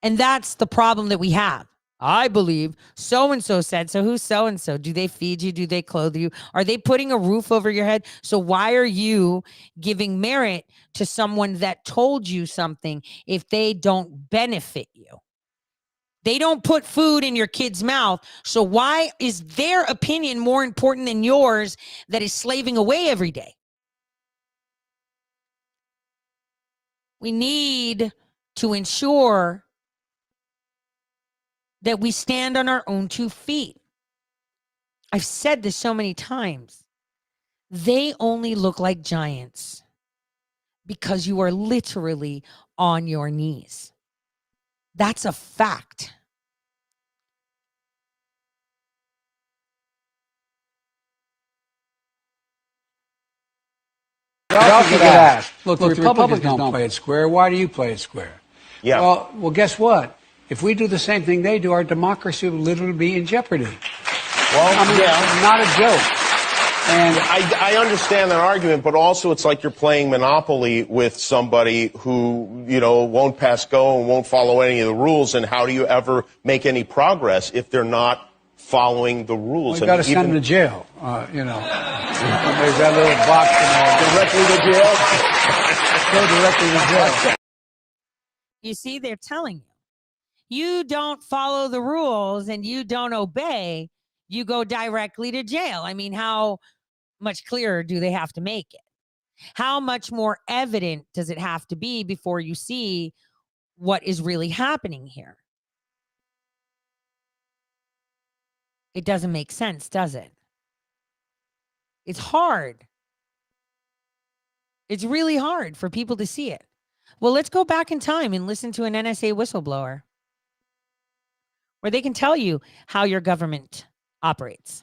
And that's the problem that we have. I believe so-and-so said. So who's so-and-so? Do they feed you? Do they clothe you? Are they putting a roof over your head? So why are you giving merit to someone that told you something if they don't benefit you? They don't put food in your kid's mouth. So why is their opinion more important than yours that is slaving away every day? We need to ensure that we stand on our own 2 feet. I've said this so many times. They only look like giants because you are literally on your knees. That's a fact. You also get asked, look, the Republicans don't play it square. Why do you play it square? Yeah. Well, guess what? If we do the same thing they do, our democracy will literally be in jeopardy. Well, I mean, yeah. not a joke. And I understand that argument, but also it's like you're playing Monopoly with somebody who, you know, won't pass go and won't follow any of the rules. And how do you ever make any progress if they're not following the rules? we've got to send them to jail, you know. There's that little box in there. Directly to jail? Go directly to jail. You see, they're telling you don't follow the rules and you don't obey, you go directly to jail. I mean, how much clearer do they have to make it? How much more evident does it have to be before you see what is really happening here? It doesn't make sense, does it? It's hard. It's really hard for people to see it. Well, let's go back in time and listen to an NSA whistleblower where they can tell you how your government operates.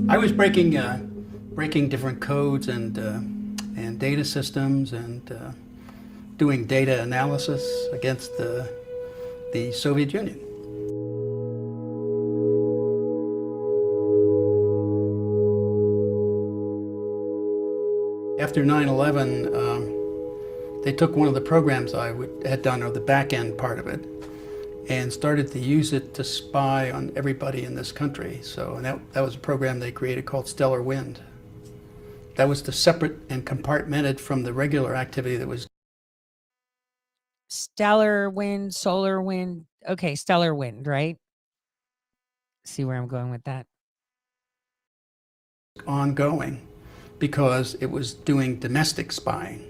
I was breaking different codes and data systems and doing data analysis against the Soviet Union. After 9/11, they took one of the programs I had done, or the back end part of it, and started to use it to spy on everybody in this country. So, and that was a program they created called Stellar Wind. That was the separate and compartmented from the regular activity that was Stellar wind, solar wind. Okay, stellar wind, right? See where I'm going with that? ongoing, because it was doing domestic spying.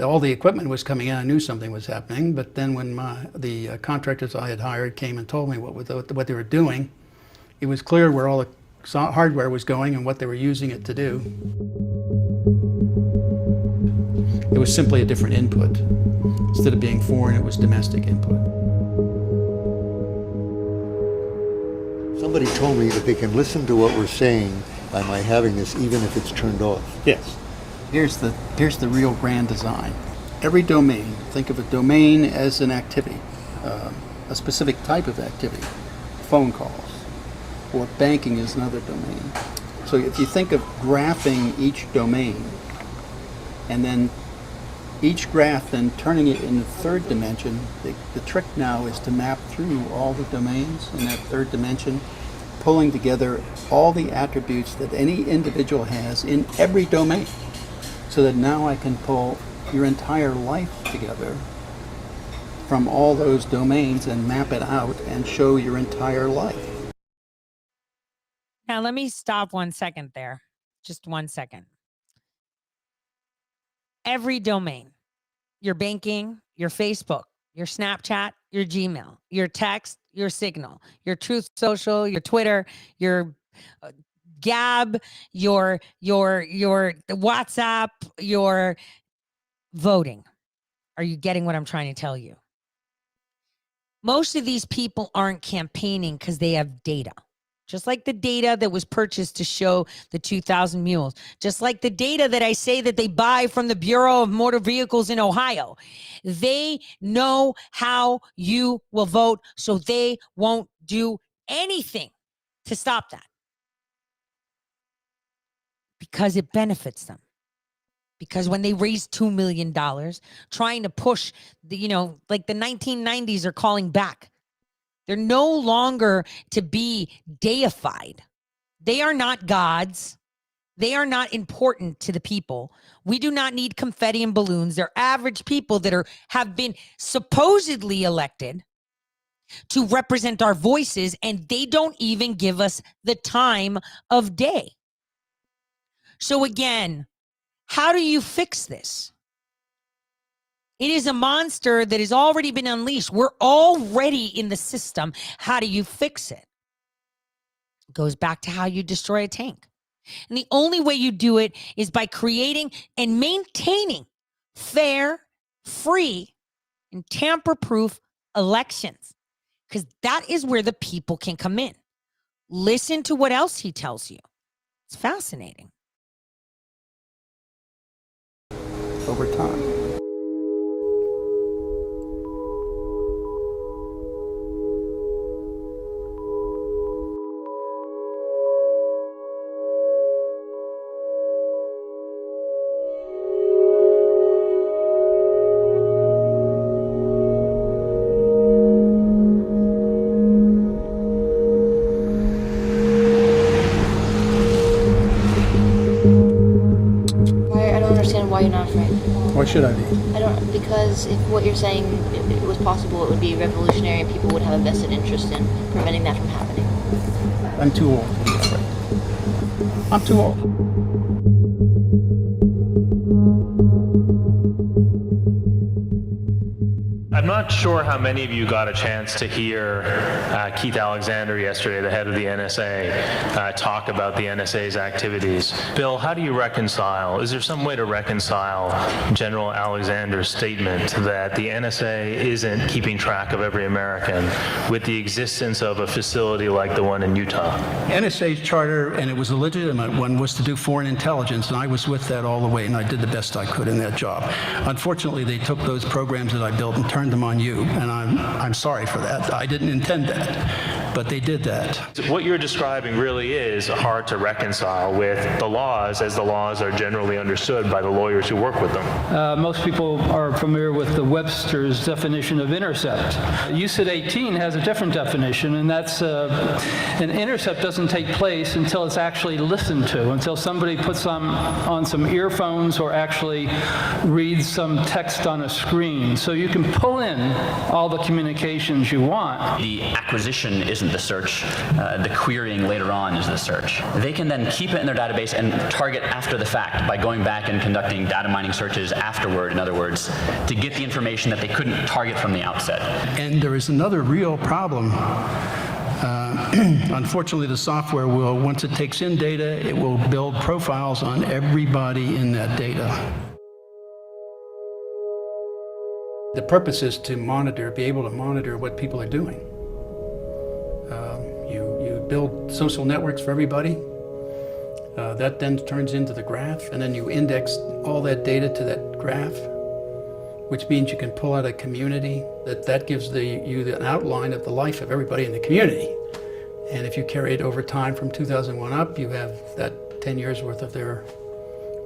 All the equipment was coming in. I knew something was happening, but then when the contractors I had hired came and told me what they were doing, it was clear where all the hardware was going and what they were using it to do. It was simply a different input. Instead of being foreign, it was domestic input. Somebody told me that they can listen to what we're saying by my having this, even if it's turned off. Yes. Here's the real grand design. Every domain, think of a domain as an activity, a specific type of activity, phone calls, or banking is another domain. So if you think of graphing each domain, and then each graph then turning it in the third dimension, the trick now is to map through all the domains in that third dimension, pulling together all the attributes that any individual has in every domain, so that now I can pull your entire life together from all those domains and map it out and show your entire life. Now, let me stop 1 second there. Just 1 second. Every domain, your banking, your Facebook, your Snapchat, your Gmail, your text, your Signal, your Truth Social, your Twitter, your Gab, your WhatsApp, your voting. Are you getting what I'm trying to tell you? Most of these people aren't campaigning because they have data. Just like the data that was purchased to show the 2,000 mules. Just like the data that I say that they buy from the Bureau of Motor Vehicles in Ohio. They know how you will vote, so they won't do anything to stop that. Because it benefits them. Because when they raise $2 million, trying to push the, like the 1990s are calling back. They're no longer to be deified. They are not gods. They are not important to the people. We do not need confetti and balloons. They're average people that have been supposedly elected to represent our voices, and they don't even give us the time of day. So again, how do you fix this? It is a monster that has already been unleashed. We're already in the system. How do you fix it? It goes back to how you destroy a tank. And the only way you do it is by creating and maintaining fair, free, and tamper-proof elections. Because that is where the people can come in. Listen to what else he tells you. It's fascinating. Over time. Why you're not afraid? Why should I be? Because if what you're saying it was possible, it would be revolutionary and people would have a vested interest in preventing that from happening. I'm too old to be afraid. I'm too old. I'm not sure how many of you got a chance to hear Keith Alexander yesterday, the head of the NSA, talk about the NSA's activities. Bill, how do you reconcile, is there some way to reconcile General Alexander's statement that the NSA isn't keeping track of every American with the existence of a facility like the one in Utah? NSA's charter, and it was a legitimate one, was to do foreign intelligence, and I was with that all the way, and I did the best I could in that job. Unfortunately, they took those programs that I built and turned them on you, and I'm sorry for that. I didn't intend that, but they did that. What you're describing really is hard to reconcile with the laws as the laws are generally understood by the lawyers who work with them. Most people are familiar with the Webster's definition of intercept. UCIT 18 has a different definition, and that's an intercept doesn't take place until it's actually listened to, until somebody puts on some earphones or actually reads some text on a screen. So you can pull in all the communications you want. The acquisition isn't the search. The querying later on is the search. They can then keep it in their database and target after the fact by going back and conducting data mining searches afterward, in other words, to get the information that they couldn't target from the outset. And there is another real problem. Unfortunately, the software will, once it takes in data, it will build profiles on everybody in that data. The purpose is to monitor, be able to monitor what people are doing. You build social networks for everybody. That then turns into the graph, and then you index all that data to that graph, which means you can pull out a community that gives you an outline of the life of everybody in the community. And if you carry it over time from 2001 up, you have that 10 years worth of their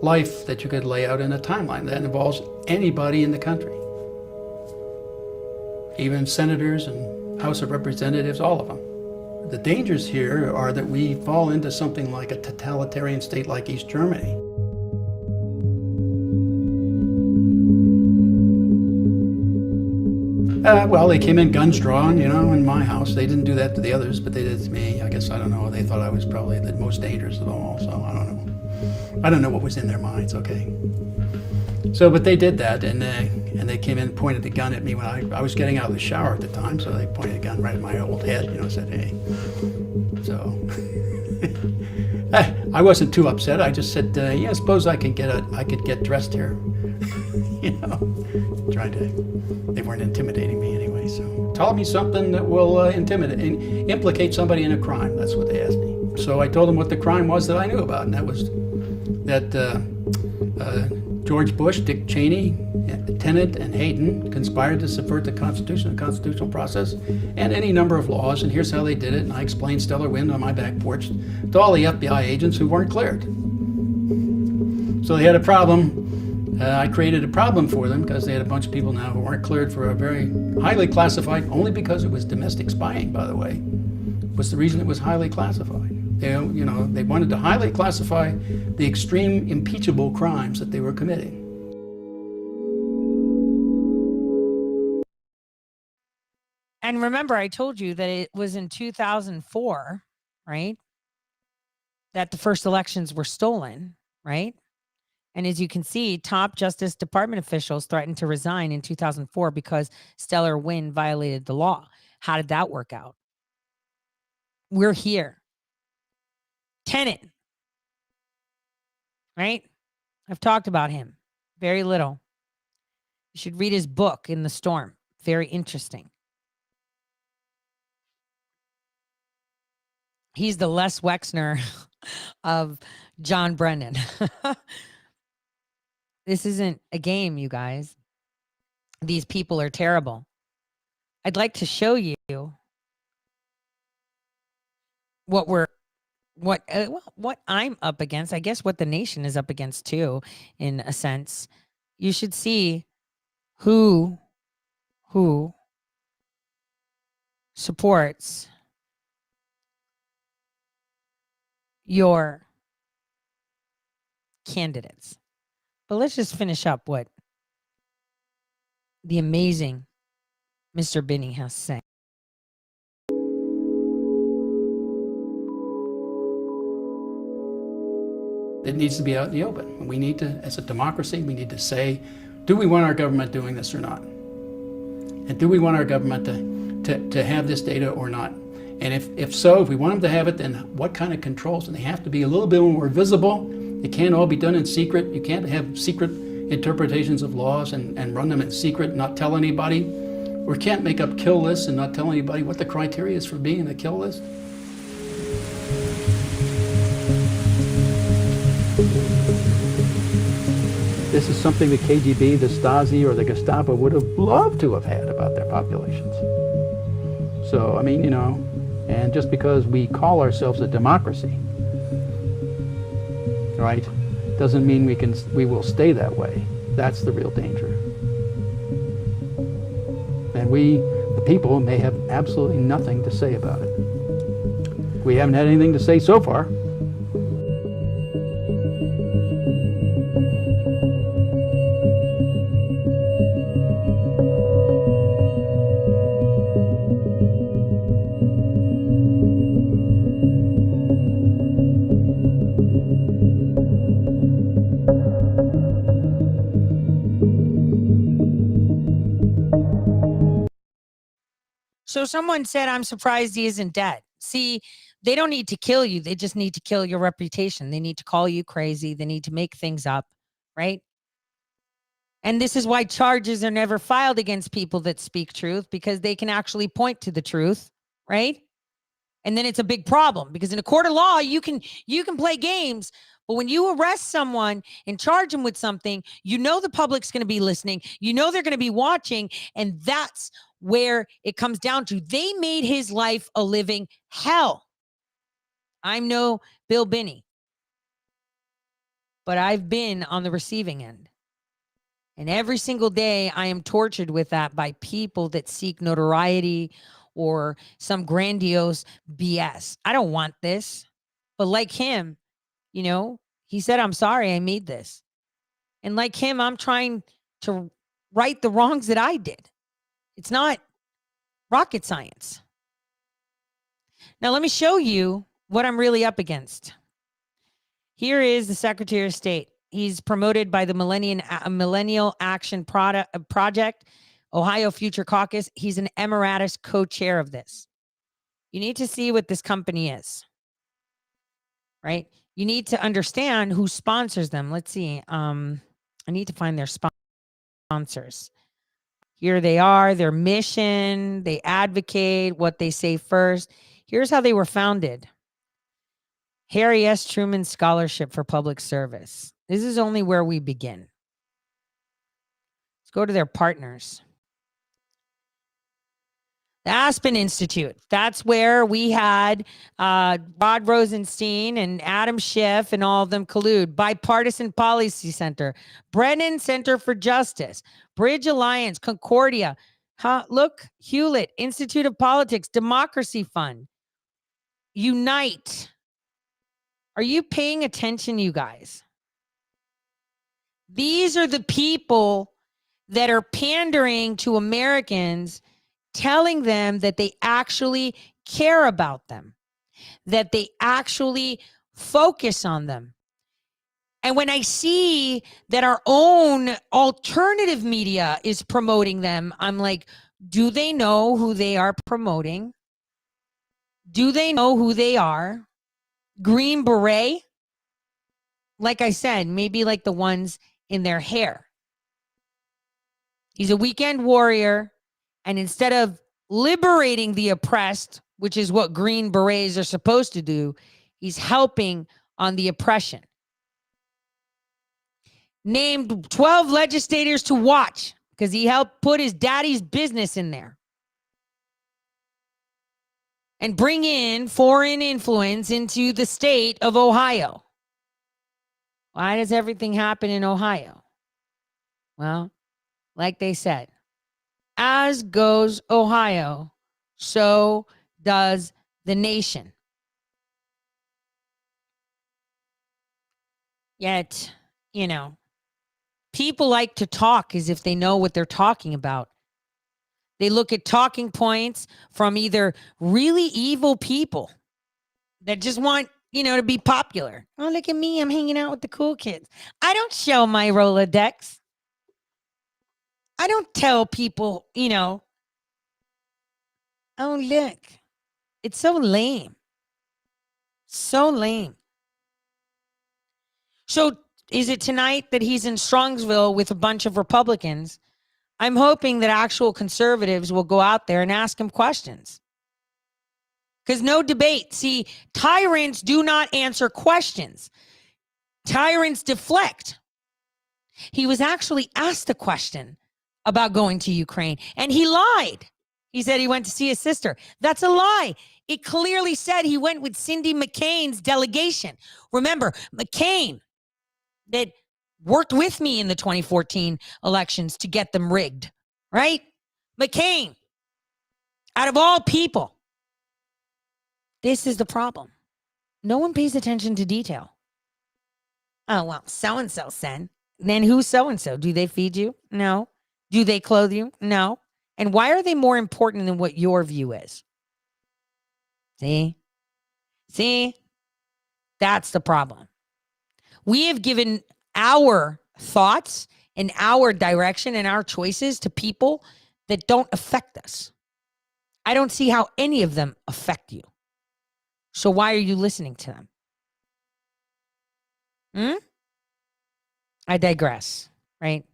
life that you could lay out in a timeline that involves anybody in the country. Even senators and House of Representatives, all of them. The dangers here are that we fall into something like a totalitarian state like East Germany. Well, they came in guns drawn, in my house. They didn't do that to the others, but they did it to me. I guess, I don't know, they thought I was probably the most dangerous of them all, so I don't know. I don't know what was in their minds, okay? So, but they did that, and they came in and pointed the gun at me when I was getting out of the shower at the time, so they pointed a gun right at my old head, said, hey. So, I wasn't too upset. I just said, yeah, I suppose I could get dressed here. You know, they weren't intimidating me anyway. So tell me something that will implicate somebody in a crime. That's what they asked me. So I told them what the crime was that I knew about, and that was that George Bush, Dick Cheney, Tenet, and Hayden conspired to subvert the Constitution and constitutional process and any number of laws, and here's how they did it. And I explained stellar wind on my back porch to all the FBI agents who weren't cleared. So they had a problem. I created a problem for them because they had a bunch of people now who weren't cleared for a very highly classified, only because it was domestic spying, by the way, was the reason it was highly classified. They wanted to highly classify the extreme impeachable crimes that they were committing. And remember, I told you that it was in 2004, right, that the first elections were stolen, right? And as you can see, top Justice Department officials threatened to resign in 2004 because stellar wind violated the law. How did that work out? We're here. Tenet, right? I've talked about him very little. You should read his book, In the Storm. Very interesting. He's the Les Wexner of John Brennan. This isn't a game, you guys. These people are terrible. I'd like to show you what I'm up against. I guess what the nation is up against too, in a sense. You should see who supports your candidates. But let's just finish up what the amazing Mr. Binney has to say. It needs to be out in the open. We need to, as a democracy, we need to say, do we want our government doing this or not? And do we want our government to have this data or not? And if so, if we want them to have it, then what kind of controls? And they have to be a little bit more visible. It can't all be done in secret. You can't have secret interpretations of laws and run them in secret, not tell anybody. Or can't make up kill lists and not tell anybody what the criteria is for being in the kill list. This is something the KGB, the Stasi, or the Gestapo would have loved to have had about their populations. So, I mean, and just because we call ourselves a democracy, right, doesn't mean we will stay that way. That's the real danger. And we, the people, may have absolutely nothing to say about it. We haven't had anything to say so far. So someone said, I'm surprised he isn't dead. See, they don't need to kill you. They just need to kill your reputation. They need to call you crazy. They need to make things up, right? And this is why charges are never filed against people that speak truth, because they can actually point to the truth, right? And then it's a big problem, because in a court of law, you can play games, but when you arrest someone and charge them with something, the public's going to be listening. They're going to be watching, and that's where it comes down to. They made his life a living hell. I'm no Bill Binney, but I've been on the receiving end. And every single day I am tortured with that by people that seek notoriety or some grandiose BS. I don't want this. But like him, he said, I'm sorry I made this. And like him, I'm trying to right the wrongs that I did. It's not rocket science. Now, let me show you what I'm really up against. Here is the Secretary of State. He's promoted by the Millennial Action Project, Ohio Future Caucus. He's an emeritus co-chair of this. You need to see what this company is, right? You need to understand who sponsors them. Let's see. I need to find their sponsors. Here they are, their mission, they advocate what they say first. Here's how they were founded. Harry S. Truman Scholarship for Public Service. This is only where we begin. Let's go to their partners. The Aspen Institute. That's where we had Rod Rosenstein and Adam Schiff and all of them collude. Bipartisan Policy Center, Brennan Center for Justice, Bridge Alliance, Concordia. Look, Hewlett, Institute of Politics, Democracy Fund, Unite. Are you paying attention, you guys? These are the people that are pandering to Americans, telling them that they actually care about them, that they actually focus on them. And when I see that our own alternative media is promoting them, I'm like, do they know who they are promoting? Do they know who they are? Green Beret? Like I said, maybe like the ones in their hair. He's a weekend warrior. And instead of liberating the oppressed, which is what Green Berets are supposed to do, he's helping on the oppression. Named 12 legislators to watch because he helped put his daddy's business in there. And bring in foreign influence into the state of Ohio. Why does everything happen in Ohio? Well, like they said, as goes Ohio, so does the nation. Yet, people like to talk as if they know what they're talking about. They look at talking points from either really evil people that just want, to be popular. Oh, look at me. I'm hanging out with the cool kids. I don't show my Rolodex. I don't tell people, oh, look. It's so lame. So lame. So is it tonight that he's in Strongsville with a bunch of Republicans? I'm hoping that actual conservatives will go out there and ask him questions. Because no debate. See, tyrants do not answer questions. Tyrants deflect. He was actually asked a question about going to Ukraine, and he lied. He said he went to see his sister. That's a lie. It clearly said he went with Cindy McCain's delegation. Remember, McCain that worked with me in the 2014 elections to get them rigged, right? McCain, out of all people. This is the problem. No one pays attention to detail. Oh, well, so-and-so said. Then who's so-and-so? Do they feed you? No. Do they clothe you? No. And why are they more important than what your view is? See? That's the problem. We have given our thoughts and our direction and our choices to people that don't affect us. I don't see how any of them affect you. So why are you listening to them? I digress, right?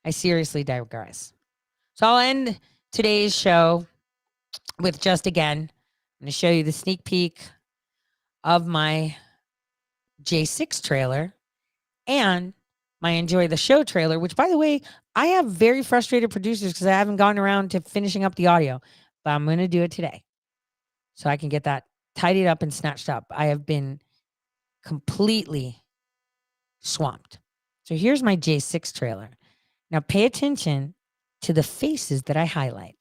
I seriously digress. So I'll end today's show with just again, I'm going to show you the sneak peek of my J6 trailer and my Enjoy the Show trailer, which, by the way, I have very frustrated producers because I haven't gotten around to finishing up the audio, but I'm going to do it today so I can get that tidied up and snatched up. I have been completely swamped. So here's my J6 trailer. Now pay attention to the faces that I highlight.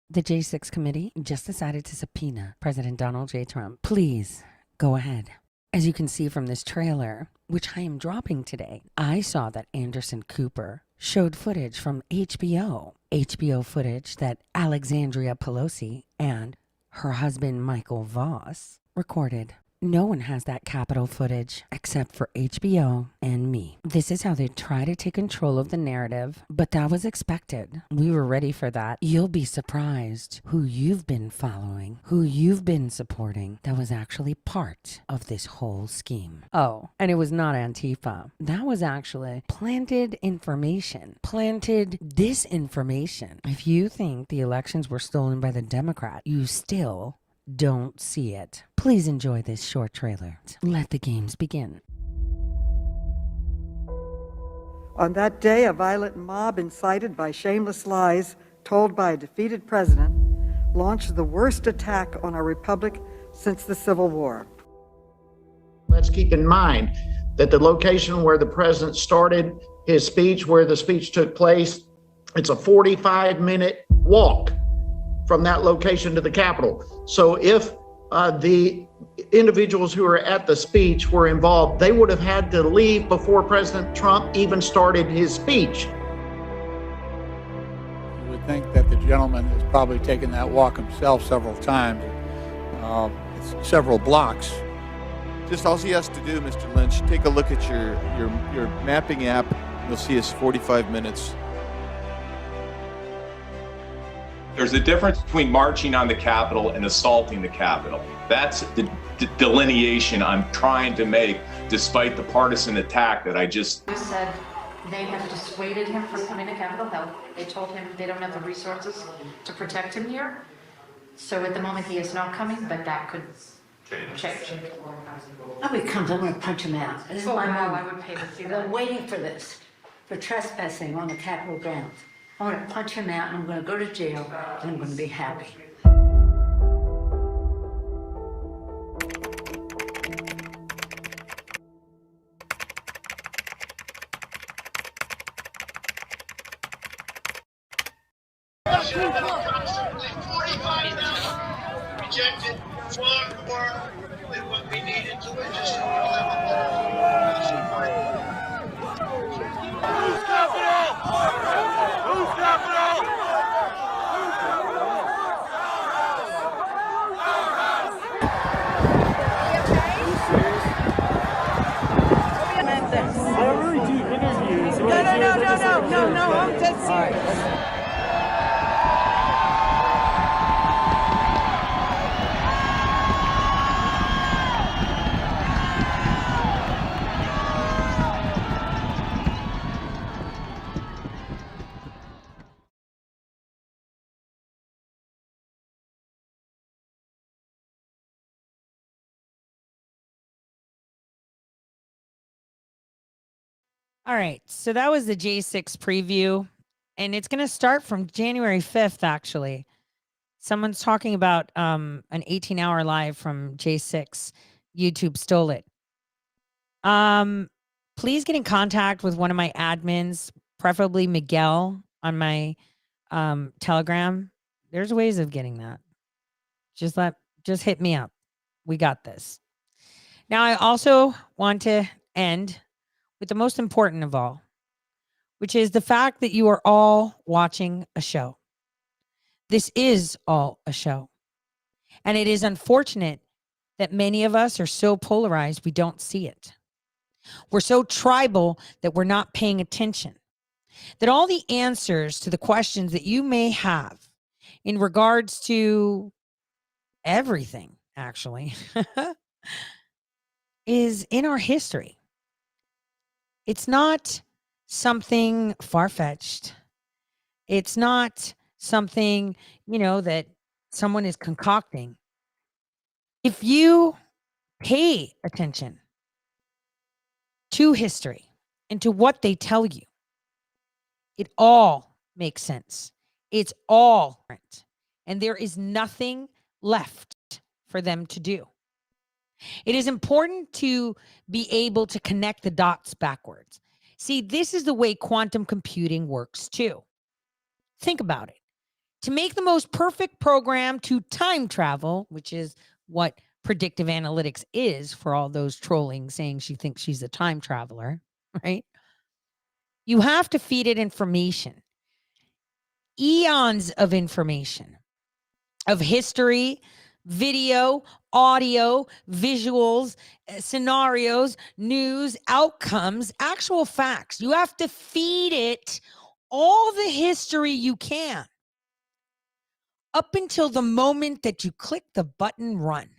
The J6 committee just decided to subpoena President Donald J. Trump. Please go ahead. As you can see from this trailer, which I am dropping today, I saw that Anderson Cooper showed footage from HBO footage that Alexandria Pelosi and her husband Michael Voss recorded. No one has that Capitol footage except for HBO and me. This is how they try to take control of the narrative, but that was expected. We were ready for that. You'll be surprised who you've been following, who you've been supporting that was actually part of this whole scheme. Oh, and it was not Antifa. That was actually planted information, planted disinformation. If you think the elections were stolen by the Democrat, you still don't see it. Please enjoy this short trailer. Let the games begin. On that day, a violent mob incited by shameless lies told by a defeated president launched the worst attack on our republic since the Civil War. Let's keep in mind that the location where the president started his speech, where the speech took place, it's a 45-minute walk from that location to the Capitol. So if the individuals who were at the speech were involved, they would have had to leave before President Trump even started his speech. You would think that the gentleman has probably taken that walk himself several times, several blocks. Just all he has to do, Mr. Lynch, take a look at your mapping app. You'll see it's 45 minutes. There's a difference between marching on the Capitol and assaulting the Capitol. That's the delineation I'm trying to make, despite the partisan attack that I just... You said they have dissuaded him from coming to Capitol Hill. They told him they don't have the resources to protect him here. So at the moment he is not coming, but that could change. Oh, he comes, I'm going to punch him out. This is my wow, moment. I would pay to see I've that. been waiting for this, for trespassing on the Capitol grounds. I'm going to punch him out, and I'm going to go to jail, and I'm going to be happy. Rejected far more than what we needed to legislate. Who's capital? Who's capital? I don't really do interviews. No, I'm dead serious. All right, so that was the J6 preview, and it's going to start from January 5th, actually. Someone's talking about an 18-hour live from J6. YouTube stole it. Please get in contact with one of my admins, preferably Miguel on my Telegram. There's ways of getting that. Just hit me up. We got this. Now, I also want to end with the most important of all, which is the fact that you are all watching a show. This is all a show. And it is unfortunate that many of us are so polarized we don't see it. We're so tribal that we're not paying attention. That all the answers to the questions that you may have in regards to everything, actually, is in our history. It's not something far-fetched. It's not something, that someone is concocting. If you pay attention to history and to what they tell you, it all makes sense. It's all different. And there is nothing left for them to do. It is important to be able to connect the dots backwards. See, this is the way quantum computing works too. Think about it. To make the most perfect program to time travel, which is what predictive analytics is for all those trolling saying she thinks she's a time traveler, right? You have to feed it information. Eons of information, of history, video, audio, visuals, scenarios, news, outcomes, actual facts. You have to feed it all the history you can up until the moment that you click the button run.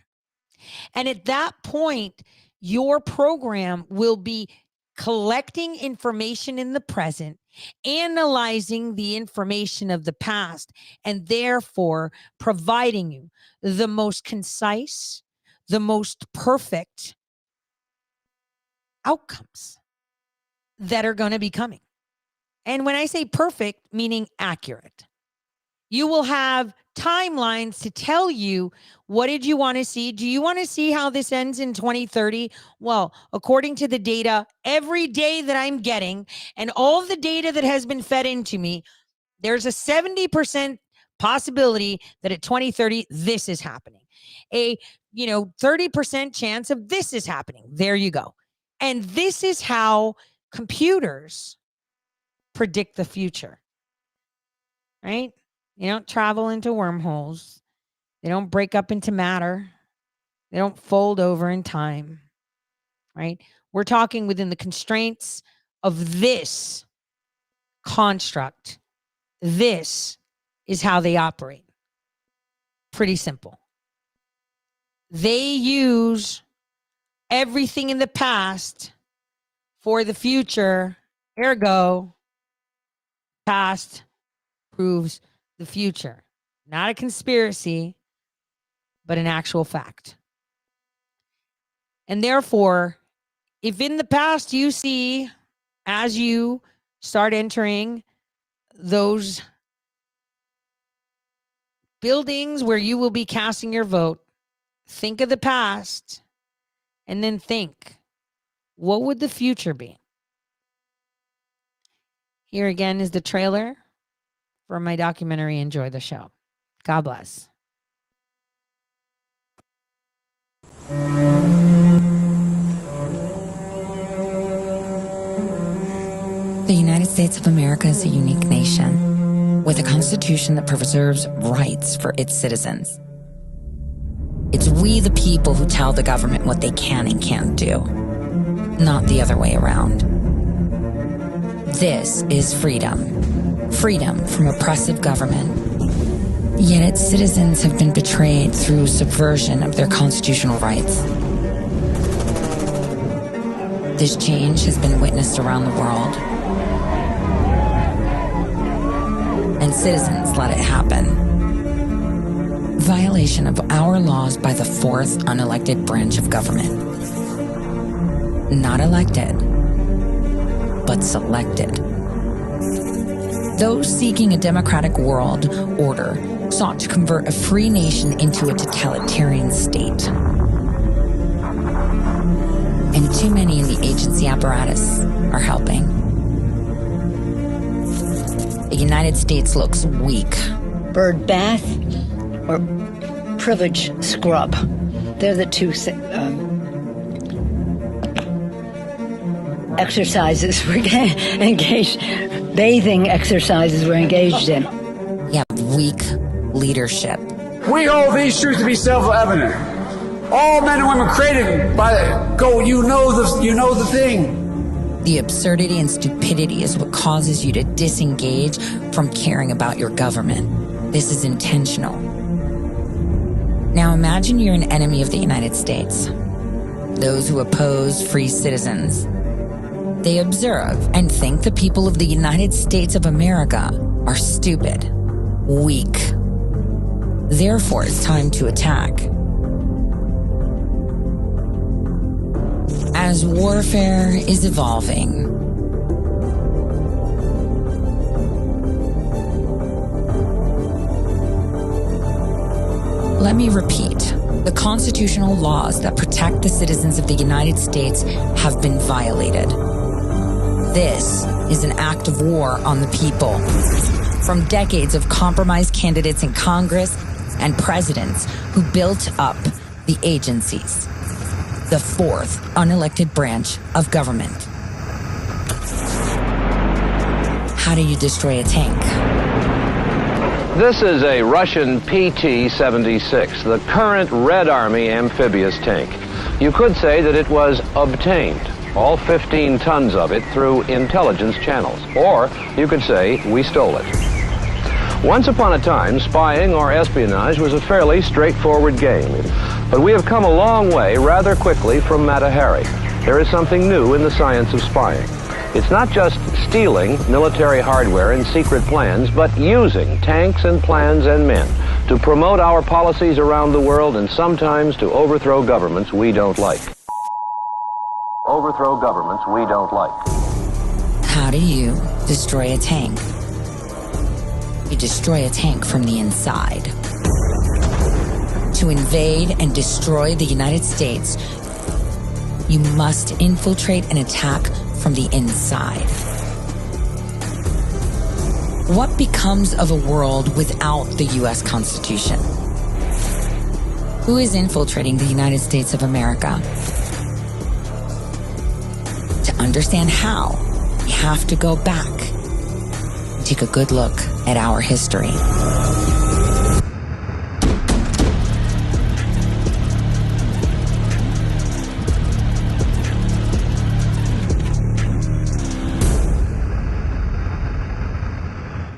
And at that point, your program will be collecting information in the present, analyzing the information of the past, and therefore providing you the most concise, the most perfect outcomes that are going to be coming. And when I say perfect, meaning accurate, you will have timelines to tell you, what did you want to see? Do you want to see how this ends in 2030? Well, according to the data, every day that I'm getting and all the data that has been fed into me, there's a 70% possibility that at 2030, this is happening. A 30% chance of this is happening. There you go. And this is how computers predict the future, right? They don't travel into wormholes. They don't break up into matter. They don't fold over in time, right? We're talking within the constraints of this construct. This is how they operate. Pretty simple. They use everything in the past for the future. Ergo, past proves the future. Not a conspiracy, but an actual fact. And therefore, if in the past you see, as you start entering those buildings where you will be casting your vote, think of the past and then think, what would the future be? Here again is the trailer for my documentary, Enjoy the Show. God bless. The United States of America is a unique nation with a constitution that preserves rights for its citizens. It's we the people who tell the government what they can and can't do, not the other way around. This is freedom. Freedom from oppressive government. Yet its citizens have been betrayed through subversion of their constitutional rights. This change has been witnessed around the world, and citizens let it happen. Violation of our laws by the fourth unelected branch of government. Not elected, but selected. Those seeking a democratic world order sought to convert a free nation into a totalitarian state. And too many in the agency apparatus are helping. The United States looks weak. Bird bath or privilege scrub. They're the two exercises we're engaged, bathing exercises we're engaged in. You have weak leadership. We hold these truths to be self-evident. All men and women created by you know the thing. The absurdity and stupidity is what causes you to disengage from caring about your government. This is intentional. Now imagine you're an enemy of the United States. Those who oppose free citizens. They observe and think the people of the United States of America are stupid, weak. Therefore, it's time to attack. As warfare is evolving, let me repeat, the constitutional laws that protect the citizens of the United States have been violated. This is an act of war on the people. From decades of compromised candidates in Congress and presidents who built up the agencies, the fourth unelected branch of government. How do you destroy a tank? This is a Russian PT-76, the current Red Army amphibious tank. You could say that it was obtained, all 15 tons of it, through intelligence channels. Or you could say we stole it. Once upon a time, spying or espionage was a fairly straightforward game. But we have come a long way rather quickly from Mata Hari. There is something new in the science of spying. It's not just stealing military hardware and secret plans, but using tanks and plans and men to promote our policies around the world and sometimes to overthrow governments we don't like. Overthrow governments we don't like. How do you destroy a tank? You destroy a tank from the inside. To invade and destroy the United States, you must infiltrate and attack from the inside. What becomes of a world without the U.S. Constitution? Who is infiltrating the United States of America? To understand how, we have to go back and take a good look at our history.